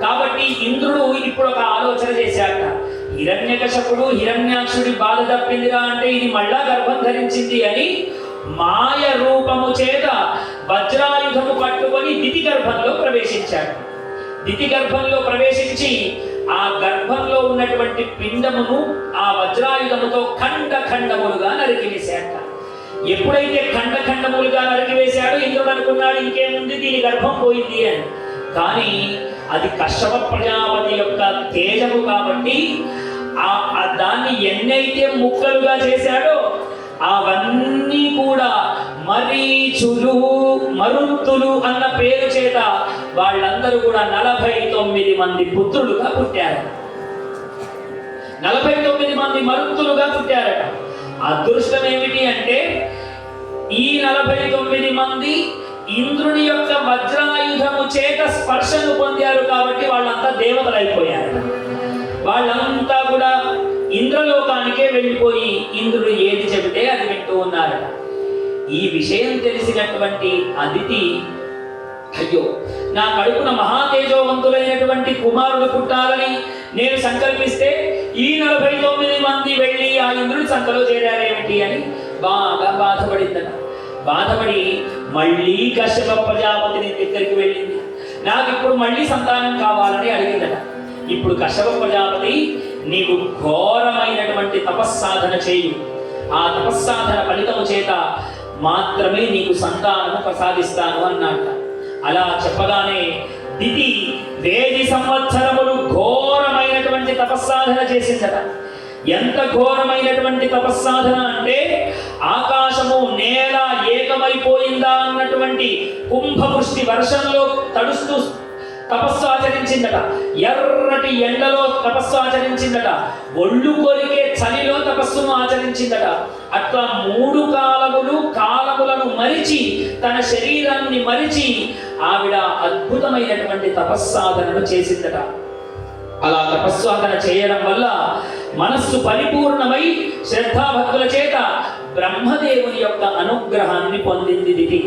కాబట్టి ఇంద్రుడు ఇప్పుడు ఒక ఆలోచన చేశాక, హిరణ్యకశపుడు హిరణ్యాక్షుడి బాధ తప్పిందిరా అంటే ఇది మళ్ళా గర్భం ధరించింది అని మాయ రూపము చేత వజ్రాయుధము పట్టుకొని దితి గర్భంలో ప్రవేశించాడు. దితి గర్భంలో ప్రవేశించి ఆ గర్భంలో ఉన్నటువంటి పిండమును ఆ వజ్రాయుధముతో ఖండములుగా నరికివేశాడు. ఎప్పుడైతే ఖండములుగా నరికివేశాడో ఇంద్రుడు అనుకున్నాడు ఇంకేముంది, దీని గర్భం పోయింది అని. కానీ అది కశ్యప ప్రజాపతి యొక్క తేజము కాబట్టి దాన్ని ఎన్నైతే ముక్కలుగా చేశాడో అవన్నీ కూడా మరీచులు మరుత్తులు అన్న పేరు చేత వాళ్ళందరూ కూడా 49 మంది పుత్రులుగా పుట్టారు. 49 మంది మరుత్తులుగా పుట్టారట. అదృష్టం ఏమిటి అంటే ఈ 49 మంది ఇంద్రుని యొక్క వజ్రాయుధము చేత స్పర్శను పొందారు కాబట్టి వాళ్ళంతా దేవతలు అయిపోయారు. వాళ్ళంతా కూడా ఇంద్రలోకానికే వెళ్ళిపోయి ఇంద్రుడు ఏది చెబితే అది వింటూ ఉన్నారట. ఈ విషయం తెలిసినటువంటి అదితి, అయ్యో నా కడుపున మహాతేజోవంతులైనటువంటి కుమారుడు పుట్టాలని నేను సంకల్పిస్తే ఈ 49 మంది వెళ్ళి ఆ ఇంద్రుడి సంకలో చేరారేమిటి అని బాగా బాధపడిందట. బాధపడి మళ్ళీ కశ్యప ప్రజాపతిని దగ్గరికి వెళ్ళింది. నాకు ఇప్పుడు మళ్ళీ సంతానం కావాలని అడిగిందట. ఇప్పుడు కశ్యప ప్రజాపతి, నీకు ఘోరమైనటువంటి తపస్సాధన చేయు, ఆ తపస్సాధన ఫలితము చేత మాత్రమే నీకు సంతానము ప్రసాదిస్తాను అన్నట్ట. అలా చెప్పగానే దితి 1000 సంవత్సరములు ఘోరమైనటువంటి తపస్సాధన చేసిందట. ఎంత ఘోరమైనటువంటి తపస్సాధన అంటే ఆకాశము నేల ఏకమైపోయిందా అన్నటువంటి కుంభవృష్టి వర్షంలో తడుస్తూ తపస్సు ఆచరించిందట. ఎర్రటి ఎండలో తపస్సు ఆచరించిందట. ఒళ్ళు కొరికే చలిలో తపస్సును ఆచరించిందట. అట్లా 3 కాలములను మరిచి తన శరీరాన్ని మరిచి ఆవిడ అద్భుతమైనటువంటి తపస్సాధనను చేసిందట. అలా తపస్సాధన చేయడం వల్ల మనస్సు పరిపూర్ణమై శ్రద్ధాభక్తుల చేత బ్రహ్మదేవుని యొక్క అనుగ్రహాన్ని పొందింది దితి.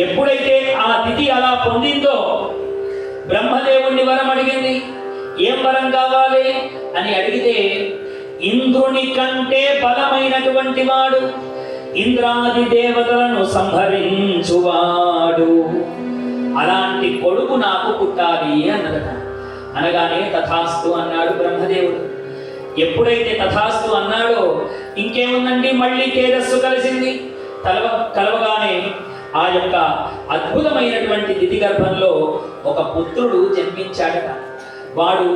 ఎప్పుడైతే ఆ దితి అలా పొందిందో బ్రహ్మదేవుణ్ణి వరం అడిగింది. ఏం వరం కావాలి అని అడిగితే, ఇంద్రుని కంటే బలమైనటువంటి వాడు, ఇంద్రాది దేవతలను సంహరించువాడు, అలాంటి కొడుకు నాకు పుట్టాలి అన్నదట. అనగానే తథాస్తు అన్నాడు బ్రహ్మదేవుడు. ఎప్పుడైతే తథాస్తు అన్నాడో ఇంకేముందండి, మళ్ళీ తేజస్సు కలిసింది. కలవగానే ఆ యొక్క అద్భుతమైనటువంటి దితి గర్భంలో ఒక పుత్రుడు జన్మించాడట. వాడు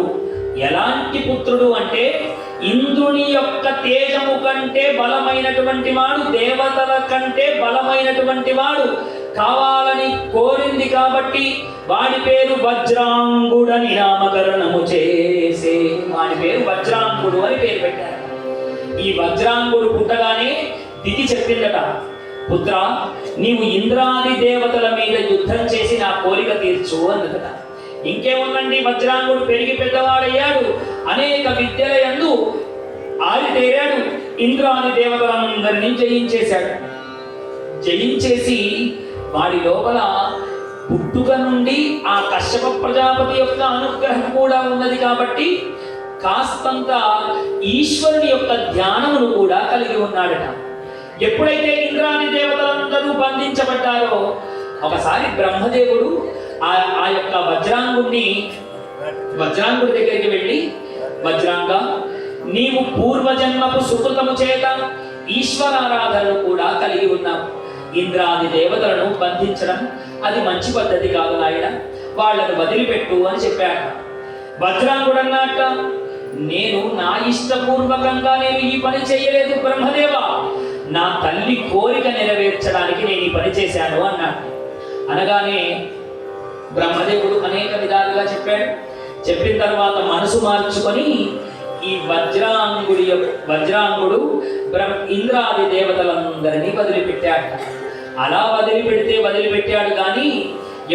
ఎలాంటి పుత్రుడు అంటే ఇంద్రుని యొక్క తేజము కంటే బలమైనటువంటి వాడు, దేవతల కంటే బలమైనటువంటి వాడు కావాలని కోరింది కాబట్టి వాడి పేరు వజ్రాంగుడని నామకరణము చేసే, వాడి పేరు వజ్రాంగుడు అని పేరు పెట్టారు. ఈ వజ్రాంగుడు పుట్టగానే దితి చెప్పిందట, పుత్ర నీవు ఇంద్రాది దేవతల మీద యుద్ధం చేసి నా కోరిక తీర్చు అన్నదట. ఇంకేముందండి, వజ్రాంగుడు పెరిగి పెద్దవాడయ్యాడు, అనేక విద్యలయందు ఆరితేరాడు, ఇంద్రాది దేవతలందరినీ జయించేశాడు. జయించేసి వాడి లోపల పుట్టుక నుండి ఆ కశ్యప ప్రజాపతి యొక్క అనుగ్రహం కూడా ఉన్నది కాబట్టి కాస్తంత ఈశ్వరుని యొక్క ధ్యానమును కూడా కలిగి ఉన్నాడట. ఎప్పుడైతే ఇంద్రాది దేవతలందరూ బంధించబడ్డారో ఒకసారి బ్రహ్మదేవుడు ఆ యొక్క వజ్రాంగుడి దగ్గరికి వెళ్ళి, వజ్రాంగ, నీవు పూర్వజన్మపు సుకృతము చేత ఈశ్వరారాధనను కూడా కలిగి ఉన్నావు. ఇంద్రాది దేవతలను బంధించడం అది మంచి పద్ధతి కాదు నాయన, వాళ్ళను వదిలిపెట్టు అని చెప్పాడు. వజ్రాంగుడు అన్నట్ట, నేను నా ఇష్టపూర్వకంగా నేను ఈ పని చేయలేదు బ్రహ్మదేవ, నా తల్లి కోరిక నెరవేర్చడానికి నేను ఈ పని చేశాను అన్నాడు. అనగానే బ్రహ్మదేవుడు అనేక విధాలుగా చెప్పాడు. చెప్పిన తర్వాత మనసు మార్చుకొని ఈ వజ్రాంగుడు ఇంద్రాది దేవతలందరినీ వదిలిపెట్టాడు. అలా వదిలిపెట్టాడు కానీ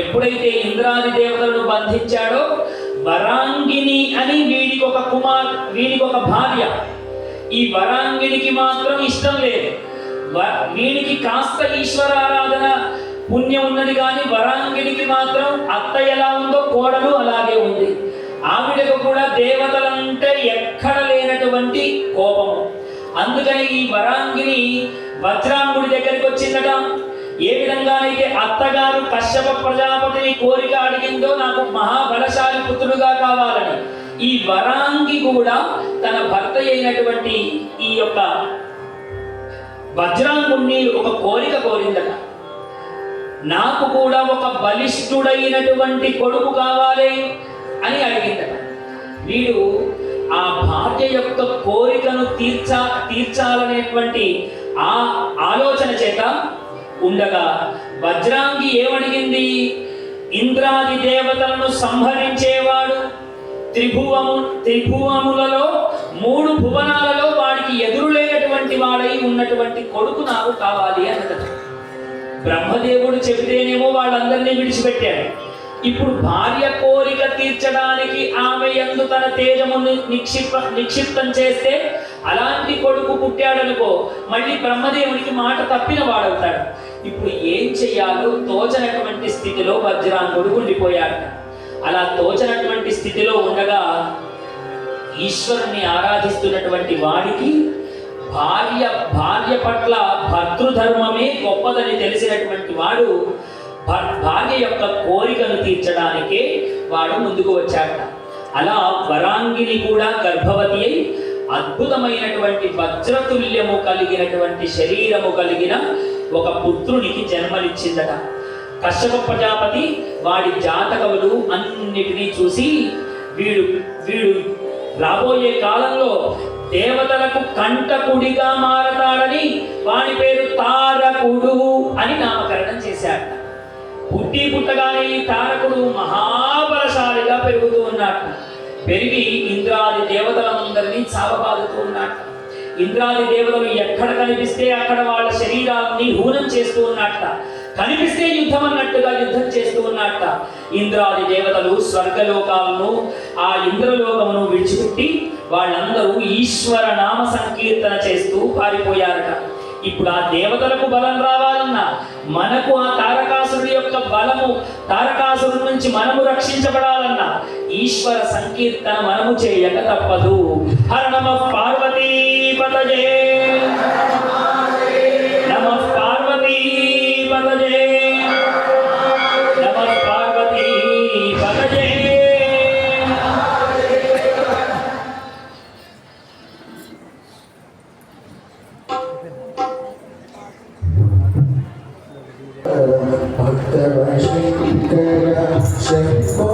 ఎప్పుడైతే ఇంద్రాది దేవతలను బంధించాడో వరాంగిని అని వీడికి ఒక భార్య, ఈ వరాంగినికి మాత్రం ఇష్టం లేదు. వీడికి కాస్త ఈశ్వరారాధన పుణ్యం ఉన్నది కానీ వరాంగినికి మాత్రం అత్త ఎలా ఉందో కోడలు అలాగే ఉంది. ఆవిడకు కూడా దేవతలంటే ఎక్కడ లేనటువంటి కోపము. అందుకని ఈ వరాంగిని వజ్రాంగుడి దగ్గరికి వచ్చిందట. ఏ విధంగా అయితే అత్తగారు కశ్యప ప్రజాపతిని కోరిక అడిగిందో నాకు మహాబలశాలి పుత్రుడుగా కావాలని, ఈ వరాంగి కూడా తన భర్త అయినటువంటి ఈ యొక్క వజ్రాంగుణ్ణి ఒక కోరిక కోరిందట. నాకు కూడా ఒక బలిష్ఠుడైనటువంటి కొడుకు కావాలి అని అడిగిందట. వీడు ఆ భార్య యొక్క కోరికను తీర్చాలనేటువంటి ఆ ఆలోచన చేత ఉండగా వజ్రాంగి ఏమడిగింది, ఇంద్రాది దేవతలను సంహరించేవాడు, త్రిభువములలో 3 భువనాలలో వాడికి ఎదురులేనటువంటి వాడై ఉన్నటువంటి కొడుకు నాకు కావాలి అన్నది. బ్రహ్మదేవుడు చెబితేనేమో వాళ్ళందరినీ విడిచిపెట్టాడు. ఇప్పుడు భార్య కోరిక తీర్చడానికి ఆమె యందు తన తేజమును నిక్షిప్తం చేస్తే అలాంటి కొడుకు పుట్టాడనుకో మళ్ళీ బ్రహ్మదేవునికి మాట తప్పిన వాడవుతాడు. ఇప్పుడు ఏం చెయ్యాలో తోచనటువంటి స్థితిలో వజ్రాంగుడు ఉండిపోయాడు. అలా తోచనటువంటి స్థితిలో ఉండగా ఈశ్వరుని ఆరాధిస్తున్నటువంటి వాడికి భార్య పట్ల భర్తృధర్మమే గొప్పదని తెలిసినటువంటి వాడు భార్య యొక్క కోరికను తీర్చడానికే వాడు ముందుకు వచ్చాట. అలా వరాంగిని కూడా గర్భవతి అయి అద్భుతమైనటువంటి వజ్రతుల్యము కలిగినటువంటి శరీరము కలిగిన ఒక పుత్రునికి జన్మనిచ్చిందట. కశ్యప ప్రజాపతి వాడి జాతకములు అన్నిటినీ చూసి వీడు రాబోయే కాలంలో దేవతలకు కంటకుడిగా మారతాడని వాడి పేరు తారకుడు అని నామకరణం చేశాడు. పుట్టగానే ఈ తారకుడు మహాబలశాలిగా పెరుగుతూ ఉన్నాడు. పెరిగి ఇంద్రాది దేవతలందరినీ చావబాదుతూ ఉన్నాడు. ఇంద్రాది దేవతలు ఎక్కడ కనిపిస్తే అక్కడ వాళ్ళ శరీరాన్ని హూనం చేస్తూ ఉన్నట్ట, కనిపిస్తే యుద్ధం అన్నట్టుగా యుద్ధం చేస్తూ ఉన్నట్ట. ఇంద్రాది దేవతలు స్వర్గలోకాలను ఆ ఇంద్రలోకమును విడిచిపెట్టి వాళ్ళందరూ ఈశ్వర నామ సంకీర్తన చేస్తూ పారిపోయారట. ఇప్పుడు ఆ దేవతలకు బలం రావాలన్నా మనకు ఆ తారకాసురుడి యొక్క బలము, తారకాసురుడి నుంచి మనము రక్షించబడాలన్నా ఈశ్వర సంకీర్తన మనము చేయక తప్పదు. హర నమః పార్వతీ పతయే, నమః పార్వతీ పతయే, నమః పార్వతీ పతయే.
శివ